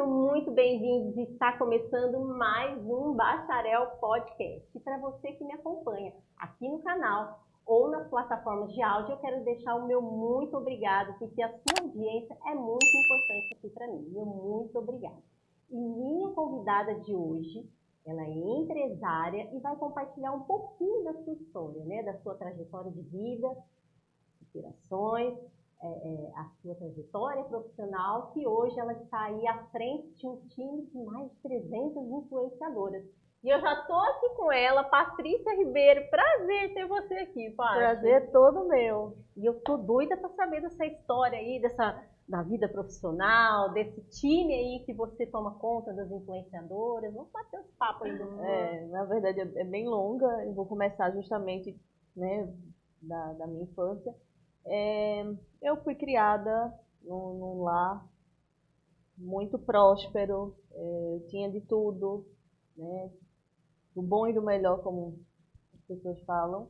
Sejam muito bem-vindos. Está começando mais um Bacharel Podcast. E para você que me acompanha aqui no canal ou nas plataformas de áudio, eu quero deixar o meu muito obrigado, porque a sua audiência é muito importante aqui para mim. Meu muito obrigado. E minha convidada de hoje, ela é empresária e vai compartilhar um pouquinho da sua história, né? Da sua trajetória de vida, inspirações, a sua trajetória profissional, que hoje ela está aí à frente de um time de mais de 300 influenciadoras. E eu já estou aqui com ela, Patrícia Ribeiro. Prazer ter você aqui, Patrícia. Prazer todo meu. E eu tô doida para saber dessa história aí, da vida profissional, desse time aí que você toma conta das influenciadoras. Vamos bater uns papos aí do Na verdade é bem longa. Eu vou começar justamente, né, da minha infância. Eu fui criada num lar muito próspero. Eu tinha de tudo, né, do bom e do melhor, como as pessoas falam.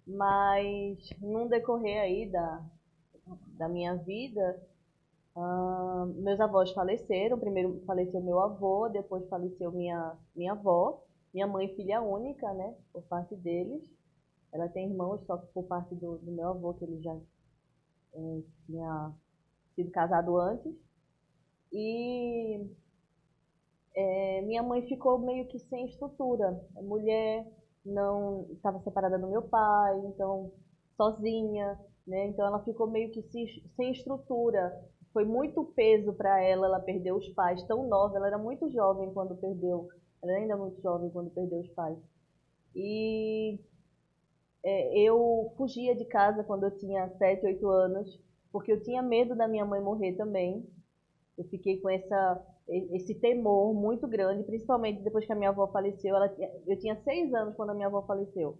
Mas num decorrer aí da minha vida, meus avós faleceram. Primeiro faleceu meu avô, depois faleceu minha avó. Minha mãe, filha única, né, por parte deles. Ela tem irmãos, só que por parte do meu avô, que ele já tinha sido casado antes. E minha mãe ficou meio que sem estrutura. A mulher não estava separada do meu pai, então sozinha, né? Então ela ficou meio que sem estrutura. Foi muito peso para ela, ela perdeu os pais tão nova. Ela era muito jovem quando perdeu, ela era ainda muito jovem quando perdeu os pais. E eu fugia de casa quando eu tinha 7, 8 anos, porque eu tinha medo da minha mãe morrer também. Eu fiquei com esse temor muito grande, principalmente depois que a minha avó faleceu. Eu tinha 6 anos quando a minha avó faleceu.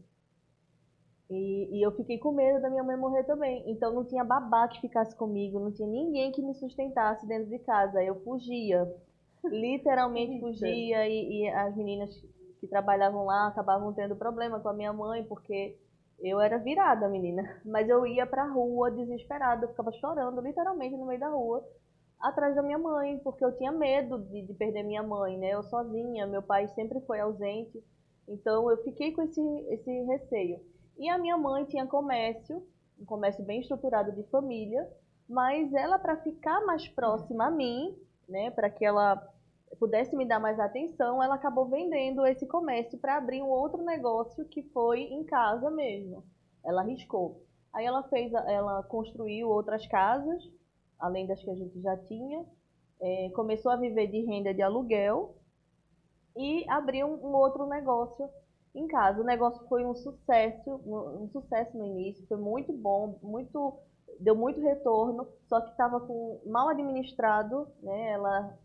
E eu fiquei com medo da minha mãe morrer também. Então não tinha babá que ficasse comigo, não tinha ninguém que me sustentasse dentro de casa. Eu fugia, literalmente fugia, e as meninas que trabalhavam lá acabavam tendo problema com a minha mãe, porque eu era virada, menina. Mas eu ia pra rua desesperada, eu ficava chorando literalmente no meio da rua, atrás da minha mãe, porque eu tinha medo de perder minha mãe, né? Eu sozinha, meu pai sempre foi ausente, então eu fiquei com esse receio. E a minha mãe tinha comércio, um comércio bem estruturado de família, mas ela, para ficar mais próxima a mim, né, para que ela pudesse me dar mais atenção, ela acabou vendendo esse comércio para abrir um outro negócio que foi em casa mesmo. Ela arriscou. Aí ela construiu outras casas, além das que a gente já tinha, começou a viver de renda de aluguel e abriu um outro negócio em casa. O negócio foi um sucesso no início, foi muito bom, deu muito retorno, só que estava mal administrado, né? Ela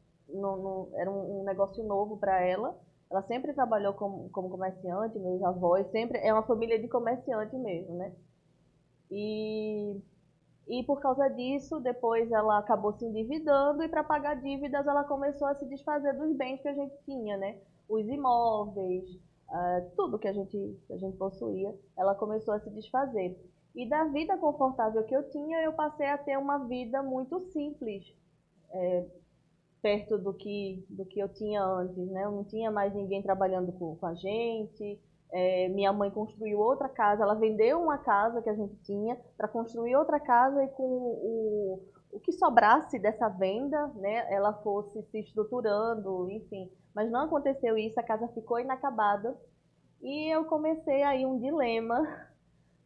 era um negócio novo para ela. Ela sempre trabalhou como comerciante, meus avós, sempre é uma família de comerciante mesmo, né? E por causa disso, depois ela acabou se endividando, e para pagar dívidas ela começou a se desfazer dos bens que a gente tinha, né? Os imóveis, tudo que a gente possuía, ela começou a se desfazer. E da vida confortável que eu tinha, eu passei a ter uma vida muito simples, perto do que eu tinha antes, né? Eu não tinha mais ninguém trabalhando com a gente. Minha mãe construiu outra casa, ela vendeu uma casa que a gente tinha para construir outra casa, e com o que sobrasse dessa venda, né, ela fosse se estruturando, enfim. Mas não aconteceu isso, a casa ficou inacabada, e eu comecei aí um dilema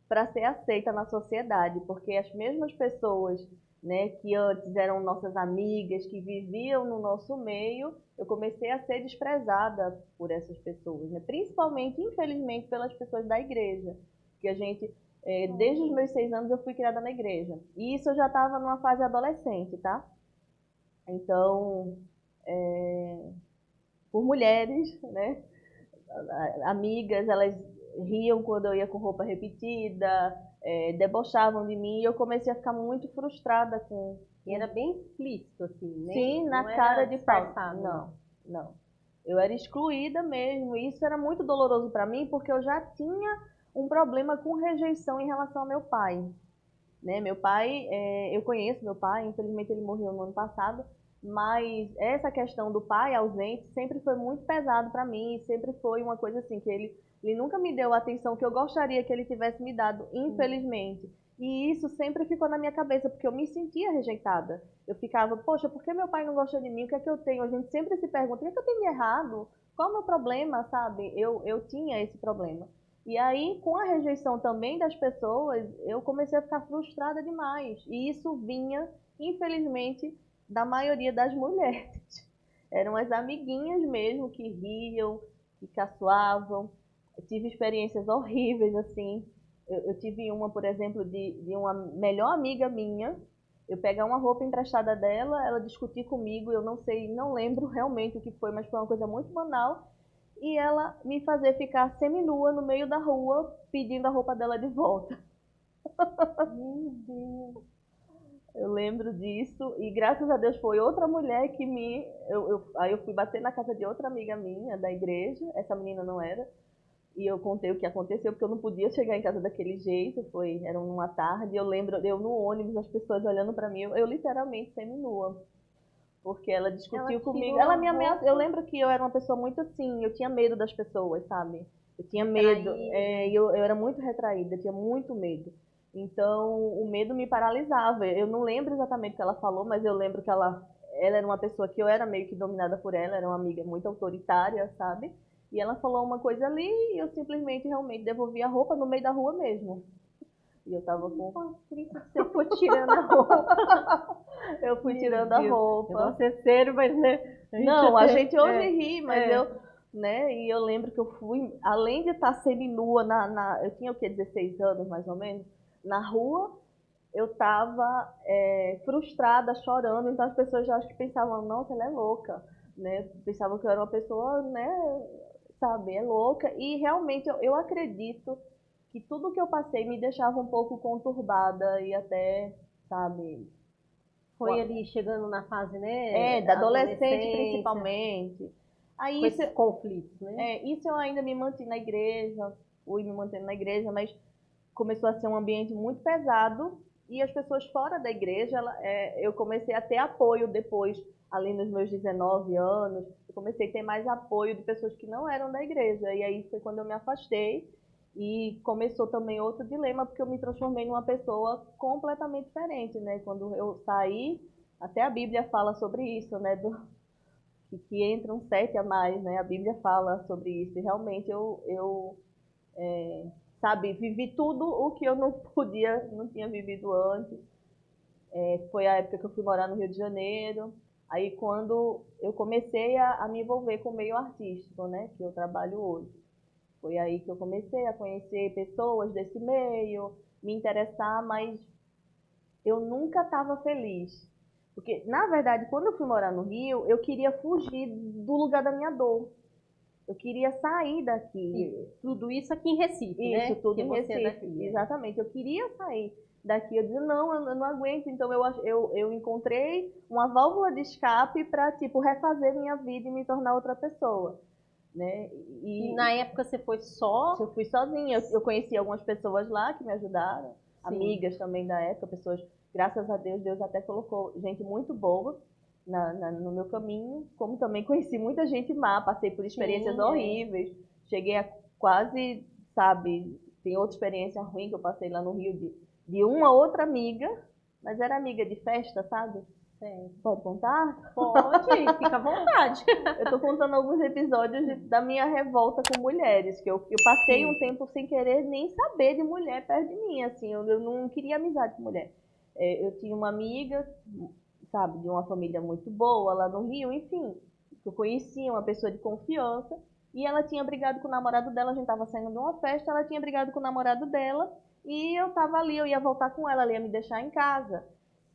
para ser aceita na sociedade, porque as mesmas pessoas, né, que antes eram nossas amigas, que viviam no nosso meio, eu comecei a ser desprezada por essas pessoas, né? Principalmente, infelizmente, pelas pessoas da igreja, que a gente, desde os meus 6 anos eu fui criada na igreja, e isso eu já estava numa fase adolescente, tá? Então, por mulheres, né, amigas, elas riam quando eu ia com roupa repetida, debochavam de mim, e eu comecei a ficar muito frustrada com... E era bem explícito, assim, né? Sim, na cara de pau. Não. Eu era excluída mesmo, e isso era muito doloroso para mim, porque eu já tinha um problema com rejeição em relação ao meu pai. Né? Meu pai, eu conheço meu pai, infelizmente ele morreu no ano passado, Mas essa questão do pai ausente sempre foi muito pesado para mim, sempre foi uma coisa assim, que ele nunca me deu a atenção que eu gostaria que ele tivesse me dado, infelizmente. E isso sempre ficou na minha cabeça, porque eu me sentia rejeitada. Eu ficava, poxa, por que meu pai não gosta de mim? O que é que eu tenho? A gente sempre se pergunta, o que é que eu tenho de errado? Qual é o meu problema, sabe? Eu tinha esse problema. E aí, com a rejeição também das pessoas, eu comecei a ficar frustrada demais. E isso vinha, infelizmente, da maioria das mulheres. Eram as amiguinhas mesmo que riam, que caçoavam. Eu tive experiências horríveis, assim. Eu tive uma, por exemplo, de uma melhor amiga minha, eu pegar uma roupa emprestada dela, ela discutir comigo, eu não sei, não lembro realmente o que foi, mas foi uma coisa muito banal, e ela me fazer ficar seminua no meio da rua, pedindo a roupa dela de volta. Meu Deus. Eu lembro disso, e graças a Deus foi outra mulher que me. Aí eu fui bater na casa de outra amiga minha da igreja, essa menina não era, e eu contei o que aconteceu, porque eu não podia chegar em casa daquele jeito, era uma tarde, eu lembro, eu no ônibus, as pessoas olhando pra mim, eu literalmente seminua, porque ela discutiu comigo, ela me ameaçou, eu lembro que eu era uma pessoa muito assim, eu tinha medo das pessoas, sabe? Eu tinha medo, eu era muito retraída, eu tinha muito medo. Então, o medo me paralisava. Eu não lembro exatamente o que ela falou, mas eu lembro que ela era uma pessoa que eu era meio que dominada por ela, era uma amiga muito autoritária, sabe? E ela falou uma coisa ali e eu simplesmente realmente devolvi a roupa no meio da rua mesmo. E eu tava com... Você foi tirando a roupa. Eu fui tirando a roupa. Eu vou ser sério, mas né? A gente hoje ri, mas né? E eu lembro que eu fui, além de estar seminua eu tinha o quê, 16 anos mais ou menos, na rua, eu estava frustrada, chorando, então as pessoas já acho que pensavam, nossa, ela é louca, né? Pensavam que eu era uma pessoa, né, sabe, é louca. E realmente eu acredito que tudo que eu passei me deixava um pouco conturbada e até, sabe... Foi ali chegando na fase, né? Da adolescente principalmente. Aí com esses conflitos, né? Isso eu ainda me mantive na igreja, fui me mantendo na igreja, mas começou a ser um ambiente muito pesado e as pessoas fora da igreja, eu comecei a ter apoio depois, ali nos meus 19 anos, eu comecei a ter mais apoio de pessoas que não eram da igreja, e aí foi quando eu me afastei e começou também outro dilema, porque eu me transformei numa pessoa completamente diferente, né? Quando eu saí, até a Bíblia fala sobre isso, né? Que entram 7 a mais, né? A Bíblia fala sobre isso, e realmente sabe, vivi tudo o que eu não tinha vivido antes. Foi a época que eu fui morar no Rio de Janeiro. Aí quando eu comecei a me envolver com o meio artístico, né, que eu trabalho hoje. Foi aí que eu comecei a conhecer pessoas desse meio, me interessar, mas eu nunca estava feliz. Porque, na verdade, quando eu fui morar no Rio, eu queria fugir do lugar da minha dor. Eu queria sair daqui. Tudo isso aqui em Recife, né? Isso, tudo em Recife. Exatamente. Eu queria sair daqui. Eu disse, não, eu não aguento. Então, eu encontrei uma válvula de escape para, tipo, refazer minha vida e me tornar outra pessoa. Né? E na época você foi só? Eu fui sozinha. Eu conheci algumas pessoas lá que me ajudaram. Sim. Amigas também da época, pessoas, graças a Deus, Deus até colocou gente muito boa no meu caminho, como também conheci muita gente má, passei por experiências horríveis, cheguei a quase, sabe, tem outra experiência ruim que eu passei lá no Rio de uma outra amiga, mas era amiga de festa, sabe? Pode contar? Pode, fica à vontade. Eu tô contando alguns episódios da minha revolta com mulheres, que eu passei um tempo sem querer nem saber de mulher perto de mim, assim, eu não queria amizade com mulher. Eu tinha uma amiga, sabe, de uma família muito boa lá no Rio, enfim, eu conhecia uma pessoa de confiança, e ela tinha brigado com o namorado dela, a gente estava saindo de uma festa, ela tinha brigado com o namorado dela, e eu estava ali, eu ia voltar com ela ia me deixar em casa.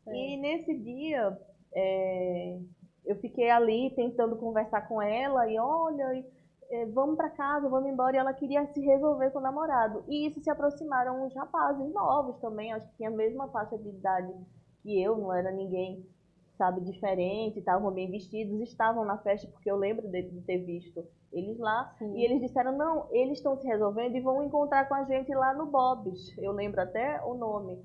E nesse dia, eu fiquei ali tentando conversar com ela, e olha, vamos para casa, vamos embora, e ela queria se resolver com o namorado. E isso se aproximaram uns rapazes novos também, acho que tinha a mesma faixa de idade que eu, não era ninguém, sabe, diferente, estavam bem vestidos, estavam na festa, porque eu lembro de ter visto eles lá, e eles disseram, não, eles estão se resolvendo e vão encontrar com a gente lá no Bob's, eu lembro até o nome.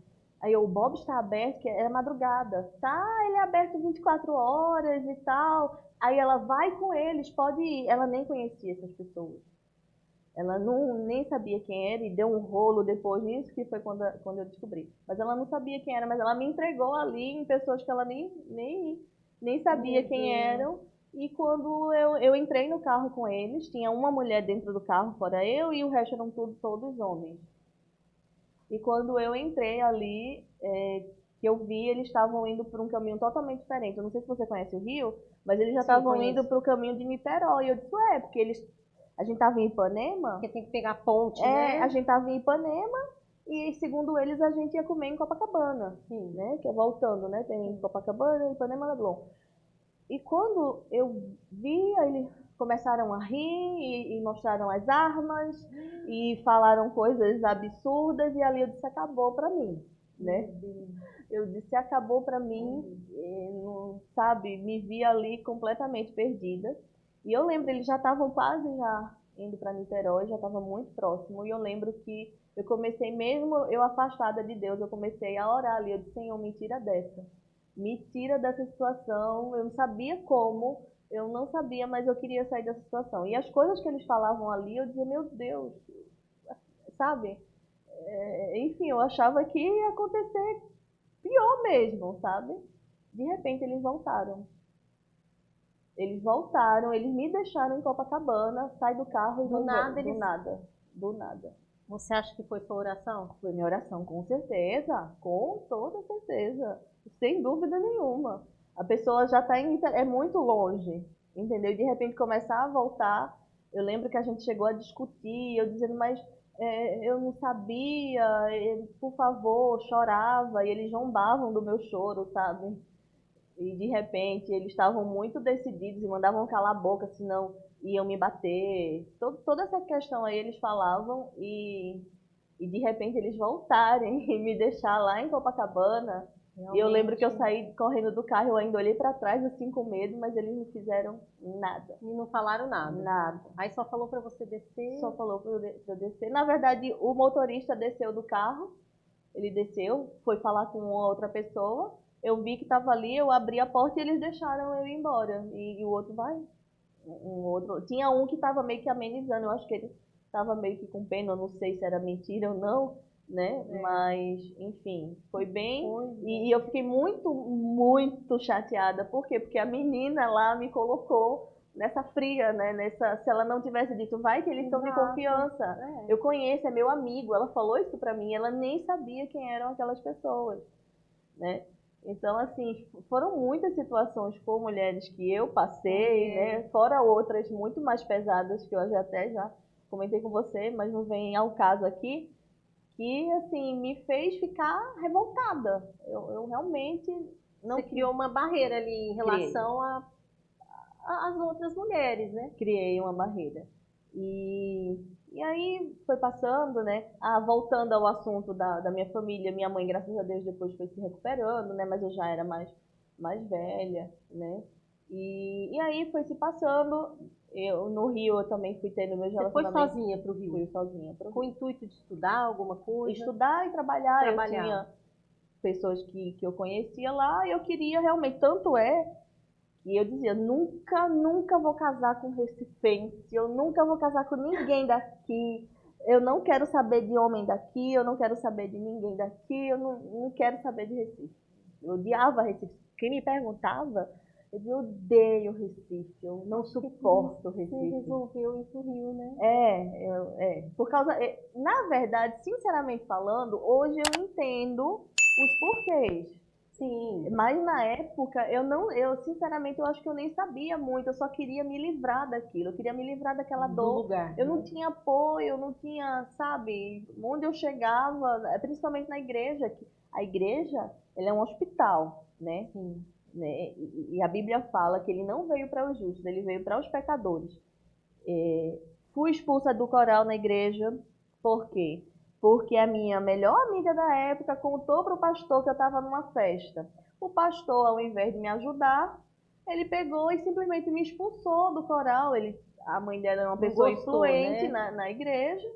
Aí o Bob está aberto, que era madrugada. Tá, ele é aberto 24 horas e tal. Aí ela vai com eles, pode ir. Ela nem conhecia essas pessoas. Ela nem sabia quem era e deu um rolo depois nisso, que foi quando eu descobri. Mas ela não sabia quem era, mas ela me entregou ali em pessoas que ela nem sabia quem eram. E quando eu entrei no carro com eles, tinha uma mulher dentro do carro, fora eu, e o resto eram todos homens. E quando eu entrei ali, que eu vi, eles estavam indo por um caminho totalmente diferente. Eu não sei se você conhece o Rio, mas eles já estavam indo para o caminho de Niterói. Eu disse, porque a gente estava em Ipanema. Porque tem que pegar a ponte, né? A gente estava em Ipanema e, segundo eles, a gente ia comer em Copacabana. Sim. Né? Que é voltando, né? Tem Copacabana, Ipanema, Leblon. E quando eu vi, eles começaram a rir e mostraram as armas e falaram coisas absurdas e ali eu disse, acabou pra mim, né? Eu disse, acabou pra mim, não, sabe? Me vi ali completamente perdida. E eu lembro, eles já estavam quase já indo para Niterói, já estava muito próximo. E eu lembro que eu comecei, mesmo eu afastada de Deus, eu comecei a orar ali. Eu disse, Senhor, me tira dessa. Me tira dessa situação. Eu não sabia como, eu não sabia, mas eu queria sair dessa situação. E as coisas que eles falavam ali, eu dizia, meu Deus, sabe? Enfim, eu achava que ia acontecer pior mesmo, sabe? De repente eles voltaram. Eles voltaram, eles me deixaram em Copacabana, sai do carro e do nada, do nada. Você acha que foi sua oração? Foi minha oração, com certeza, com toda certeza, sem dúvida nenhuma. A pessoa já está é muito longe, entendeu? E de repente começar a voltar. Eu lembro que a gente chegou a discutir, eu dizendo, mas eu não sabia, por favor, chorava, e eles zombavam do meu choro, sabe? E de repente eles estavam muito decididos e mandavam calar a boca, senão iam me bater. Toda essa questão aí eles falavam e de repente eles voltarem e me deixar lá em Copacabana. Realmente. E eu lembro que eu saí correndo do carro, eu ainda olhei para trás assim com medo, mas eles não fizeram nada. E não falaram nada? Nada. Aí só falou para você descer? Só falou para eu descer. Na verdade, o motorista desceu do carro, ele desceu, foi falar com uma outra pessoa. Eu vi que estava ali, eu abri a porta e eles deixaram eu ir embora. E o outro vai. Tinha um que estava meio que amenizando, eu acho que ele estava meio que com pena, eu não sei se era mentira ou não, né? Mas, enfim, foi bem. E eu fiquei muito, muito chateada. Por quê? Porque a menina lá me colocou nessa fria, né? Se ela não tivesse dito, vai que eles são de confiança. Eu conheço, é meu amigo. Ela falou isso pra mim, ela nem sabia quem eram aquelas pessoas, né? Então, assim, foram muitas situações com mulheres que eu passei, né? Fora outras muito mais pesadas que eu até já comentei com você, mas não vem ao caso aqui, que, assim, me fez ficar revoltada. Eu realmente não... Você criou uma barreira ali em relação às outras mulheres, né? Criei uma barreira. E aí foi passando, né? Voltando ao assunto da minha família, minha mãe, graças a Deus, depois foi se recuperando, né? Mas eu já era mais velha, né? E aí foi se passando. No Rio eu também fui tendo meus relacionamentos. Você foi sozinha para o Rio? Fui sozinha para o Rio. Com o intuito de estudar alguma coisa? Estudar e trabalhar. Eu tinha pessoas que eu conhecia lá e eu queria realmente, tanto e eu dizia, nunca vou casar com recifense, eu nunca vou casar com ninguém daqui, eu não quero saber de homem daqui, eu não quero saber de ninguém daqui, eu não quero saber de Recife. Eu odiava Recife. Quem me perguntava, eu dizia, eu odeio Recife, eu não suporto Recife. Você resolveu ir pro Rio, né? Por causa... Na verdade, sinceramente falando, hoje eu entendo os porquês. Sim. Mas na época, eu sinceramente, eu acho que eu nem sabia muito, eu só queria me livrar daquilo, eu queria me livrar daquela dor. Lugar, eu não tinha apoio, eu não tinha, sabe, onde eu chegava, principalmente na igreja, que a igreja, ela é um hospital, né? Sim. Né? E a Bíblia fala que ele não veio para os justos, ele veio para os pecadores. Fui expulsa do coral na igreja, por quê? Porque a minha melhor amiga da época contou para o pastor que eu estava numa festa. O pastor, ao invés de me ajudar, ele pegou e simplesmente me expulsou do coral. A mãe dela era uma pessoa influente, né? na igreja.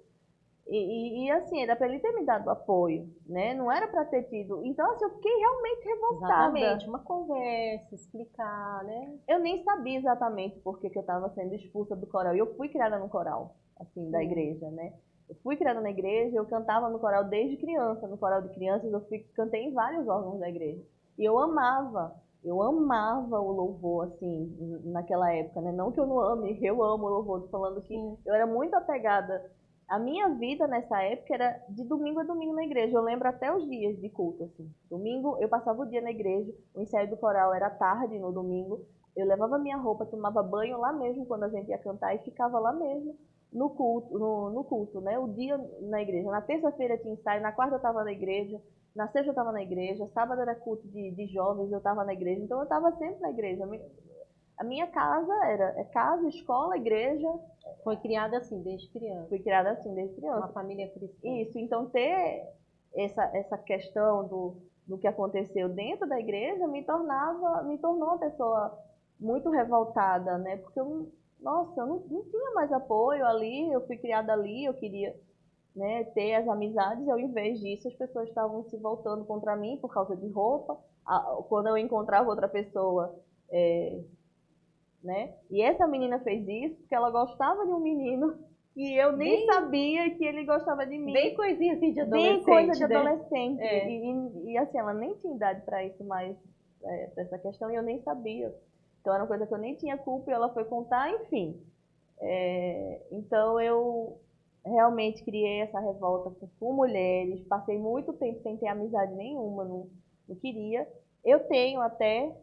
E assim, era para ele ter me dado apoio, né? Não era para ter tido. Então, assim, eu fiquei realmente revoltada. Exatamente, uma conversa, explicar, né? Eu nem sabia exatamente por que que eu estava sendo expulsa do coral. E eu fui criada no coral, assim, da igreja, né? Eu fui criada na igreja, eu cantava no coral desde criança. No coral de crianças, cantei em vários órgãos da igreja. E eu amava o louvor, assim, naquela época, né? Não que eu não ame, eu amo o louvor. Tô falando que eu era muito apegada. A minha vida nessa época era de domingo a domingo na igreja. Eu lembro até os dias de culto, assim. Domingo eu passava o dia na igreja, o ensaio do coral era tarde no domingo. Eu levava minha roupa, tomava banho lá mesmo quando a gente ia cantar e ficava lá mesmo no culto, né? O dia na igreja. Na terça-feira tinha ensaio, na quarta eu estava na igreja, na sexta eu estava na igreja, sábado era culto de jovens, eu estava na igreja. Então eu estava sempre na igreja. A minha casa era casa, escola, igreja. Foi criada assim, desde criança. Fui criada assim, desde criança. Uma família cristã. Isso, então ter essa questão do que aconteceu dentro da igreja me tornou uma pessoa muito revoltada, né? Porque nossa, eu não tinha mais apoio ali, eu fui criada ali, eu queria, né, ter as amizades, e ao invés disso as pessoas estavam se voltando contra mim por causa de roupa. Quando eu encontrava outra pessoa, né? E essa menina fez isso porque ela gostava de um menino que eu nem sabia que ele gostava de mim. Bem coisinha assim de adolescente. Bem coisa de né? adolescente. E assim, ela nem tinha idade para isso mais, para essa questão, e eu nem sabia. Então era uma coisa que eu nem tinha culpa e ela foi contar, enfim. Então eu realmente criei essa revolta com mulheres, passei muito tempo sem ter amizade nenhuma, não queria. Eu tenho até,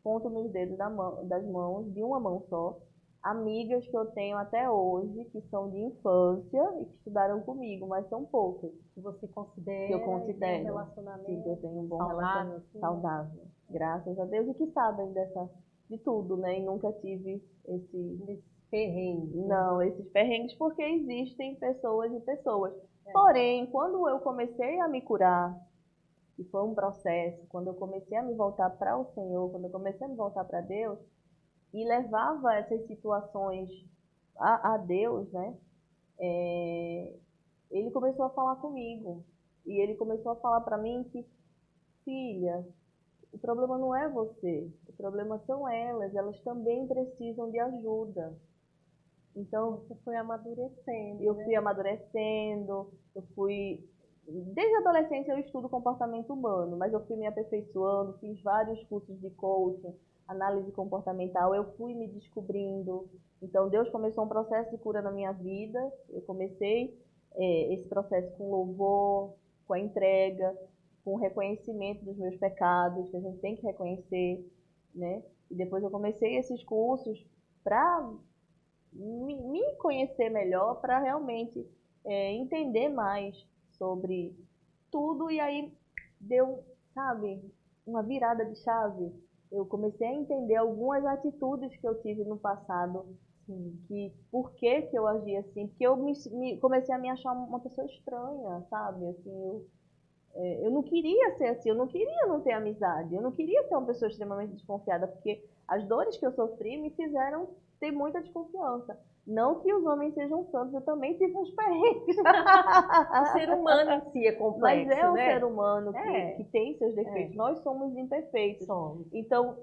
conto nos dedos das mãos, de uma mão só, amigas que eu tenho até hoje, que são de infância e que estudaram comigo, mas são poucas. Que você considera Que eu considero. Um relacionamento Sim, que eu tenho um bom saudável, relacionamento assim, saudável. Graças a Deus, e que sabem de tudo, né? E nunca tive Esses perrengues. Não, esses perrengues, porque existem pessoas e pessoas. Porém, quando eu comecei a me curar, que foi um processo, quando eu comecei a me voltar para o Senhor, quando eu comecei a me voltar para Deus, e levava essas situações a Deus, né? Ele começou a falar comigo. E ele começou a falar para mim que, filha, o problema não é você, o problema são elas também precisam de ajuda. Então, você foi amadurecendo. Eu fui amadurecendo, desde a adolescência eu estudo comportamento humano, mas eu fui me aperfeiçoando, fiz vários cursos de coaching, análise comportamental, eu fui me descobrindo. Então, Deus começou um processo de cura na minha vida. Eu comecei esse processo com louvor, com a entrega, com o reconhecimento dos meus pecados, que a gente tem que reconhecer, né? E depois eu comecei esses cursos para me conhecer melhor, para realmente entender mais sobre tudo. E aí deu, sabe, uma virada de chave. Eu comecei a entender algumas atitudes que eu tive no passado, que por que eu agi assim, porque eu comecei a me achar uma pessoa estranha, sabe? Assim, eu não queria ser assim, eu não queria não ter amizade, eu não queria ser uma pessoa extremamente desconfiada, porque as dores que eu sofri me fizeram ter muita desconfiança. Não que os homens sejam santos, eu também tive uns perrengues. O ser humano em si é complexo, mas é um né? ser humano que tem seus defeitos. Nós somos imperfeitos. Somos. Então,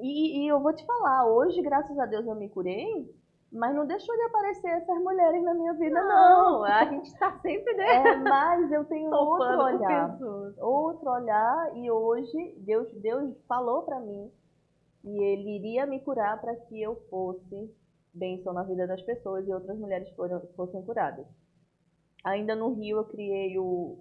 e eu vou te falar, hoje, graças a Deus, eu me curei, mas não deixou de aparecer essas mulheres na minha vida, não. A gente está sempre, né? Mas eu tenho outro olhar. Pessoas. Outro olhar, e hoje Deus falou para mim e Ele iria me curar para que eu fosse bênção na vida das pessoas e outras mulheres fossem curadas. Ainda no Rio eu criei o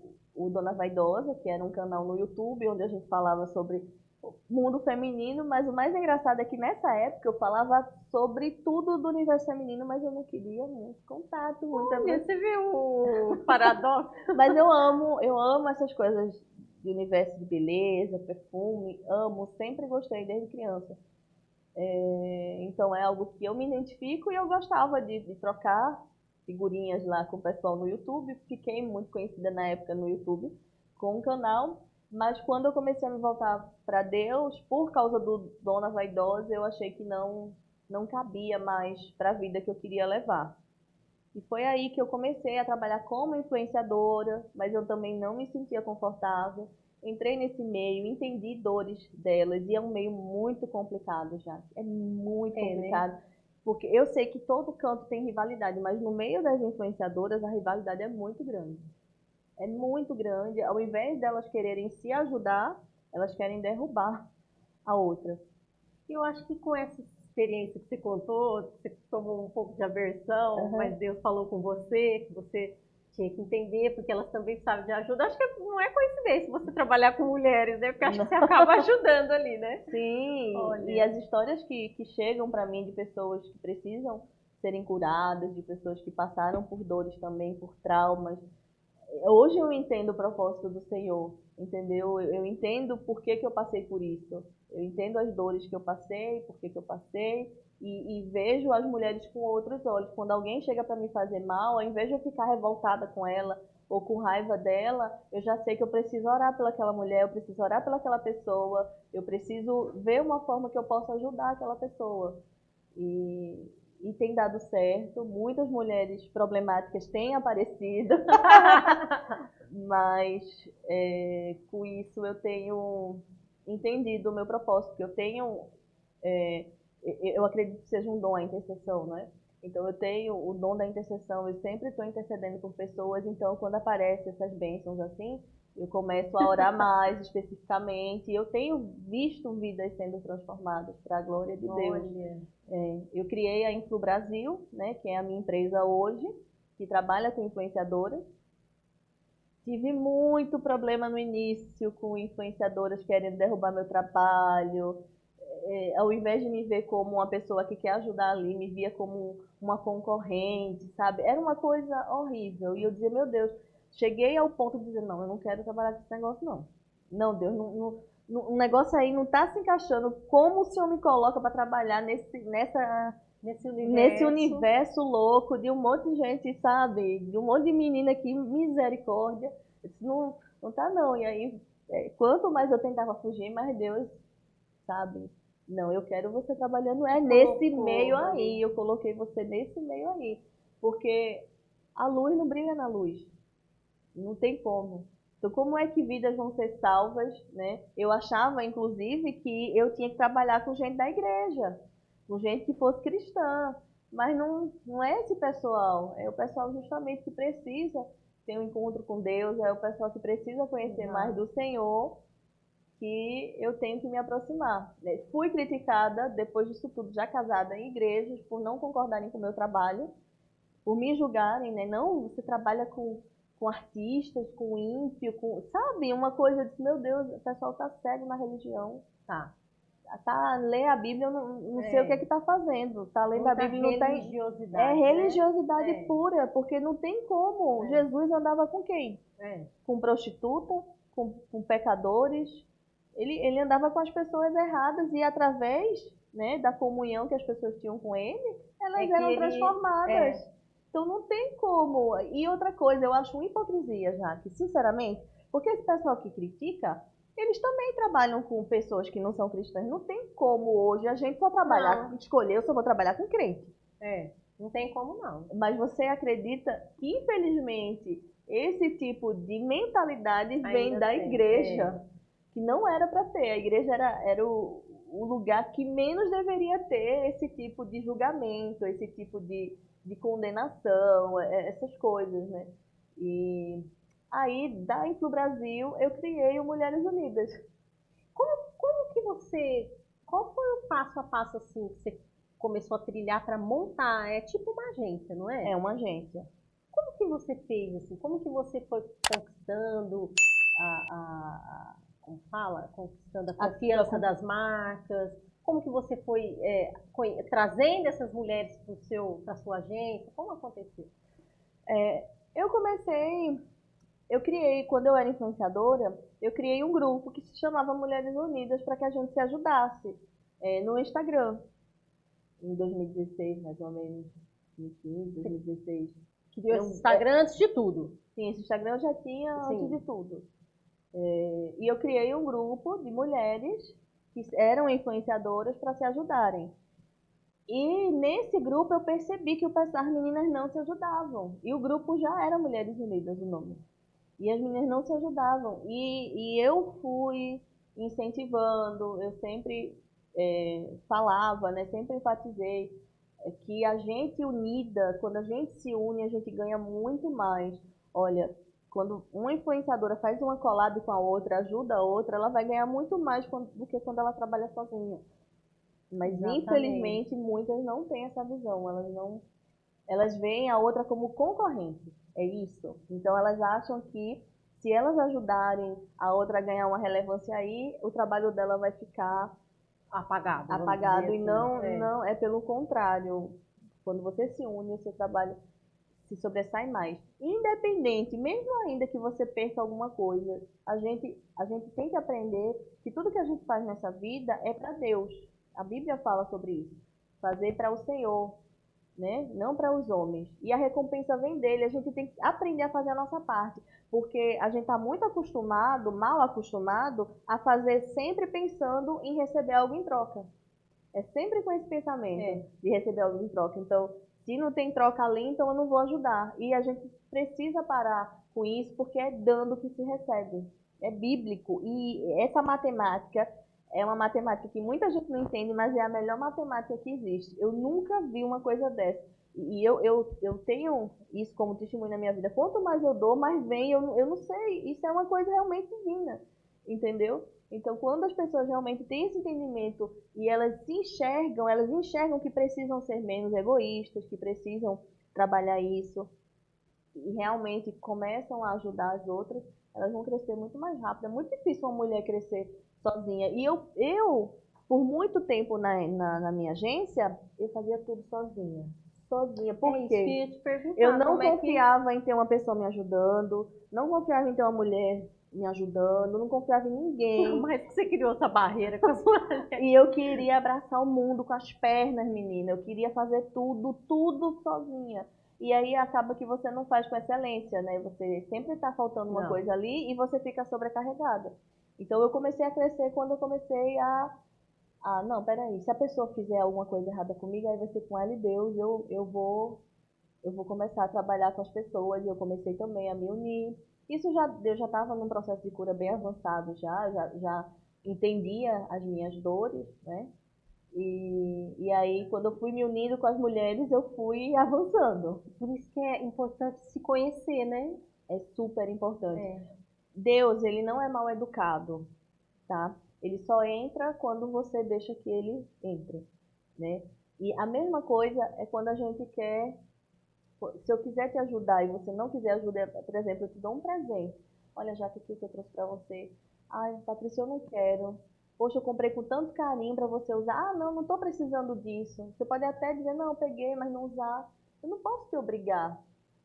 Dona Vaidosa, que era um canal no YouTube, onde a gente falava sobre o mundo feminino, mas o mais engraçado é que nessa época eu falava sobre tudo do universo feminino, mas eu não queria muito contato, muita vez. Você viu o paradoxo? Mas eu amo essas coisas de universo de beleza, perfume, amo, sempre gostei desde criança. Então é algo que eu me identifico e eu gostava de trocar figurinhas lá com o pessoal no YouTube. Fiquei muito conhecida na época no YouTube com o canal, mas quando eu comecei a me voltar para Deus, por causa do Dona Vaidosa, eu achei que não cabia mais para a vida que eu queria levar. E foi aí que eu comecei a trabalhar como influenciadora, mas eu também não me sentia confortável. Entrei nesse meio, entendi dores delas, e é um meio muito complicado, já. É muito complicado. Né? Porque eu sei que todo canto tem rivalidade, mas no meio das influenciadoras a rivalidade é muito grande. É muito grande. Ao invés delas quererem se ajudar, elas querem derrubar a outra. Eu acho que com essa experiência que você contou, você tomou um pouco de aversão, mas Deus falou com você, que você tinha que entender, porque elas também sabem de ajuda. Acho que não é coincidência você trabalhar com mulheres, né? Porque acho que você acaba ajudando ali, né? Sim, olha. E as histórias que chegam para mim de pessoas que precisam serem curadas, de pessoas que passaram por dores também, por traumas. Hoje eu entendo o propósito do Senhor, entendeu? Eu entendo por que eu passei por isso. Eu entendo as dores que eu passei, por que eu passei, e vejo as mulheres com outros olhos. Quando alguém chega para me fazer mal, ao invés de eu ficar revoltada com ela ou com raiva dela, eu já sei que eu preciso orar pelaquela mulher, eu preciso orar pelaquela pessoa, eu preciso ver uma forma que eu possa ajudar aquela pessoa. E tem dado certo, muitas mulheres problemáticas têm aparecido, mas com isso eu tenho entendido o meu propósito, que eu tenho, eu acredito que seja um dom a intercessão, né? Então eu tenho o dom da intercessão, eu sempre estou intercedendo por pessoas, então quando aparecem essas bênçãos assim, eu começo a orar mais especificamente, e eu tenho visto vidas sendo transformadas para a glória de Deus. Eu criei a Influ Brasil, né, que é a minha empresa hoje, que trabalha com influenciadoras. Tive muito problema no início com influenciadoras querendo derrubar meu trabalho. Ao invés de me ver como uma pessoa que quer ajudar ali, me via como uma concorrente, sabe? Era uma coisa horrível. E eu dizia, meu Deus, cheguei ao ponto de dizer, não, eu não quero trabalhar com esse negócio, não. Não, Deus, o negócio aí não está se encaixando. Como o Senhor me coloca para trabalhar nesse universo louco de um monte de gente, sabe? De um monte de menina aqui, misericórdia. Não tá não. E aí, quanto mais eu tentava fugir, mais Deus, sabe? Não, eu quero você trabalhando nesse meio aí. Eu coloquei você nesse meio aí. Porque a luz não brilha na luz. Não tem como. Então, como é que vidas vão ser salvas, né? Eu achava, inclusive, que eu tinha que trabalhar com gente da igreja, com gente que fosse cristã. Mas não é esse pessoal. É o pessoal justamente que precisa ter um encontro com Deus, é o pessoal que precisa conhecer mais do Senhor, que eu tenho que me aproximar. Fui criticada, depois disso tudo, já casada em igrejas, por não concordarem com o meu trabalho, por me julgarem, né? Não, você trabalha com artistas, com ímpio, sabe? Uma coisa de, meu Deus, o pessoal tá cego na religião. Tá lê a Bíblia, eu não sei o que tá fazendo. Tá lendo a Bíblia, não tem. É religiosidade pura, porque não tem como. Jesus andava com quem? Com prostituta, com pecadores. Ele andava com as pessoas erradas e através, né, da comunhão que as pessoas tinham com ele, elas eram transformadas. Então não tem como. E outra coisa, eu acho uma hipocrisia, já que, sinceramente, porque esse pessoal que critica, eles também trabalham com pessoas que não são cristãs. Não tem como hoje a gente só trabalhar, escolher, eu só vou trabalhar com crente. Não tem como não. Mas você acredita que, infelizmente, esse tipo de mentalidade vem da igreja, que não era para ter. A igreja era o lugar que menos deveria ter esse tipo de julgamento, esse tipo de condenação, essas coisas, né? E aí, da Influ Brasil, eu criei o Mulheres Unidas. Como que você... Qual foi o passo a passo, assim, que você começou a trilhar para montar? É tipo uma agência, não é? É uma agência. Como que você fez, assim? Como que você foi conquistando como fala? Conquistando a confiança das marcas? Como que você foi trazendo essas mulheres para a sua agência? Como aconteceu? Eu criei, quando eu era influenciadora, eu criei um grupo que se chamava Mulheres Unidas para que a gente se ajudasse no Instagram. Em 2016, mais ou menos, 2015, 2016. Criou esse Instagram antes de tudo? Sim, esse Instagram eu já tinha antes de tudo. E eu criei um grupo de mulheres que eram influenciadoras para se ajudarem. E nesse grupo eu percebi que as meninas não se ajudavam. E o grupo já era Mulheres Unidas, o nome. E as meninas não se ajudavam. E eu fui incentivando, eu sempre falava, né, sempre enfatizei que a gente unida, quando a gente se une, a gente ganha muito mais. Olha, quando uma influenciadora faz uma collab com a outra, ajuda a outra, ela vai ganhar muito mais do que quando ela trabalha sozinha. Mas Exatamente. infelizmente muitas não têm essa visão, elas veem a outra como concorrente. É isso. Então elas acham que se elas ajudarem a outra a ganhar uma relevância aí, o trabalho dela vai ficar apagado. apagado. E Assim, não é pelo contrário. Quando você se une, o seu trabalho se sobressai mais. Independente, mesmo ainda que você perca alguma coisa, a gente tem que aprender que tudo que a gente faz nessa vida é para Deus. A Bíblia fala sobre isso. Fazer para o Senhor, né? Não para os homens. E a recompensa vem dele. A gente tem que aprender a fazer a nossa parte, porque a gente está muito acostumado, mal acostumado, a fazer sempre pensando em receber algo em troca. É sempre com esse pensamento de receber algo em troca. Então, se não tem troca ali, então eu não vou ajudar. E a gente precisa parar com isso, porque é dando que se recebe. É bíblico. E essa matemática é uma matemática que muita gente não entende, mas é a melhor matemática que existe. Eu nunca vi uma coisa dessa. E eu tenho isso como testemunho na minha vida. Quanto mais eu dou, mais vem. Eu não sei. Isso é uma coisa realmente divina. Entendeu? Então, quando as pessoas realmente têm esse entendimento e elas enxergam que precisam ser menos egoístas, que precisam trabalhar isso e realmente começam a ajudar as outras, elas vão crescer muito mais rápido. É muito difícil uma mulher crescer sozinha. E eu por muito tempo na minha agência, eu fazia tudo sozinha. Sozinha. Por quê? Eu não confiava em ter uma pessoa me ajudando, não confiava em ter uma mulher me ajudando, não confiava em ninguém. Mas que você criou essa barreira com as mulheres. E eu queria abraçar o mundo com as pernas, menina. Eu queria fazer tudo sozinha. E aí acaba que você não faz com excelência, né? Você sempre está faltando uma coisa ali e você fica sobrecarregada. Então eu comecei a crescer quando eu comecei não, peraí, se a pessoa fizer alguma coisa errada comigo, aí vai ser com ela e Deus, eu vou começar a trabalhar com as pessoas. E eu comecei também a me unir. Eu já estava num processo de cura bem avançado já entendia as minhas dores, né? E aí, quando eu fui me unindo com as mulheres, eu fui avançando. Por isso que é importante se conhecer, né? É super importante. Deus, ele não é mal educado, tá? Ele só entra quando você deixa que ele entre, né? E a mesma coisa é quando a gente quer. Se eu quiser te ajudar e você não quiser ajuda, por exemplo, eu te dou um presente. Olha, já que eu trouxe para você. Ai, Patrícia, eu não quero. Poxa, eu comprei com tanto carinho para você usar. Ah, não estou precisando disso. Você pode até dizer, não, eu peguei, mas não usar. Eu não posso te obrigar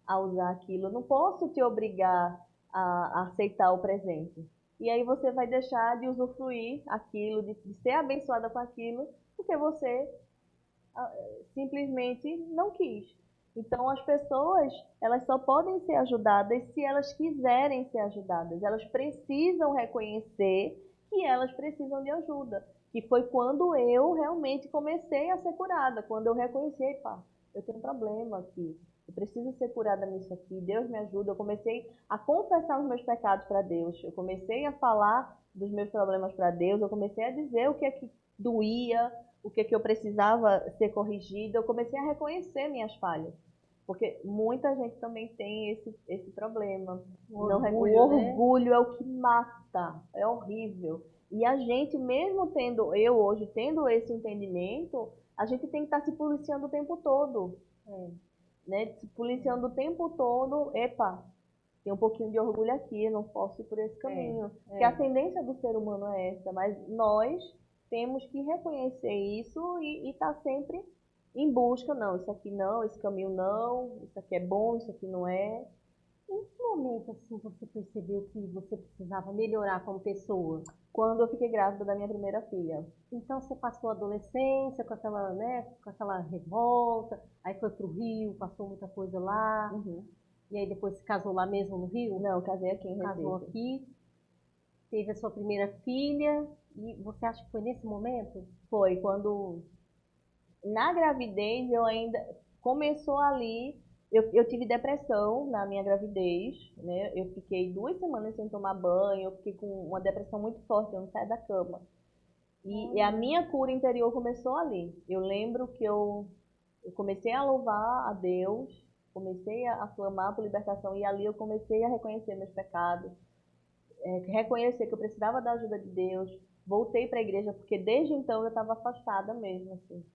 a usar aquilo. Eu não posso te obrigar a aceitar o presente. E aí você vai deixar de usufruir aquilo, de ser abençoada com aquilo, porque você simplesmente não quis. Então, as pessoas, elas só podem ser ajudadas se elas quiserem ser ajudadas. Elas precisam reconhecer que elas precisam de ajuda. Que foi quando eu realmente comecei a ser curada. Quando eu reconheci, pá, eu tenho um problema aqui. Eu preciso ser curada nisso aqui. Deus me ajuda. Eu comecei a confessar os meus pecados para Deus. Eu comecei a falar dos meus problemas para Deus. Eu comecei a dizer o que é que doía, o que é que eu precisava ser corrigida. Eu comecei a reconhecer minhas falhas. Porque muita gente também tem esse problema. O orgulho é o que mata, é horrível. E a gente, mesmo eu hoje tendo esse entendimento, a gente tem que estar se policiando o tempo todo. Né? Se policiando o tempo todo, epa, tem um pouquinho de orgulho aqui, eu não posso ir por esse caminho. Porque a tendência do ser humano é essa, mas nós temos que reconhecer isso e estar sempre em busca, não, isso aqui não, esse caminho não, isso aqui é bom, isso aqui não é. Em que momento assim você percebeu que você precisava melhorar como pessoa? Quando eu fiquei grávida da minha primeira filha. Então você passou a adolescência com aquela, né, com aquela revolta, aí foi pro Rio, passou muita coisa lá, e aí depois se casou lá mesmo no Rio? Não, casei aqui em Recife. Casou aqui, teve a sua primeira filha, e você acha que foi nesse momento? Foi, quando Na gravidez, eu ainda começou ali. Eu tive depressão na minha gravidez, né? Eu fiquei 2 semanas sem tomar banho, eu fiquei com uma depressão muito forte, eu não saía da cama. E a minha cura interior começou ali. Eu lembro que eu comecei a louvar a Deus, comecei a clamar por libertação, e ali eu comecei a reconhecer meus pecados, reconhecer que eu precisava da ajuda de Deus. Voltei para a igreja, porque desde então eu estava afastada mesmo, assim.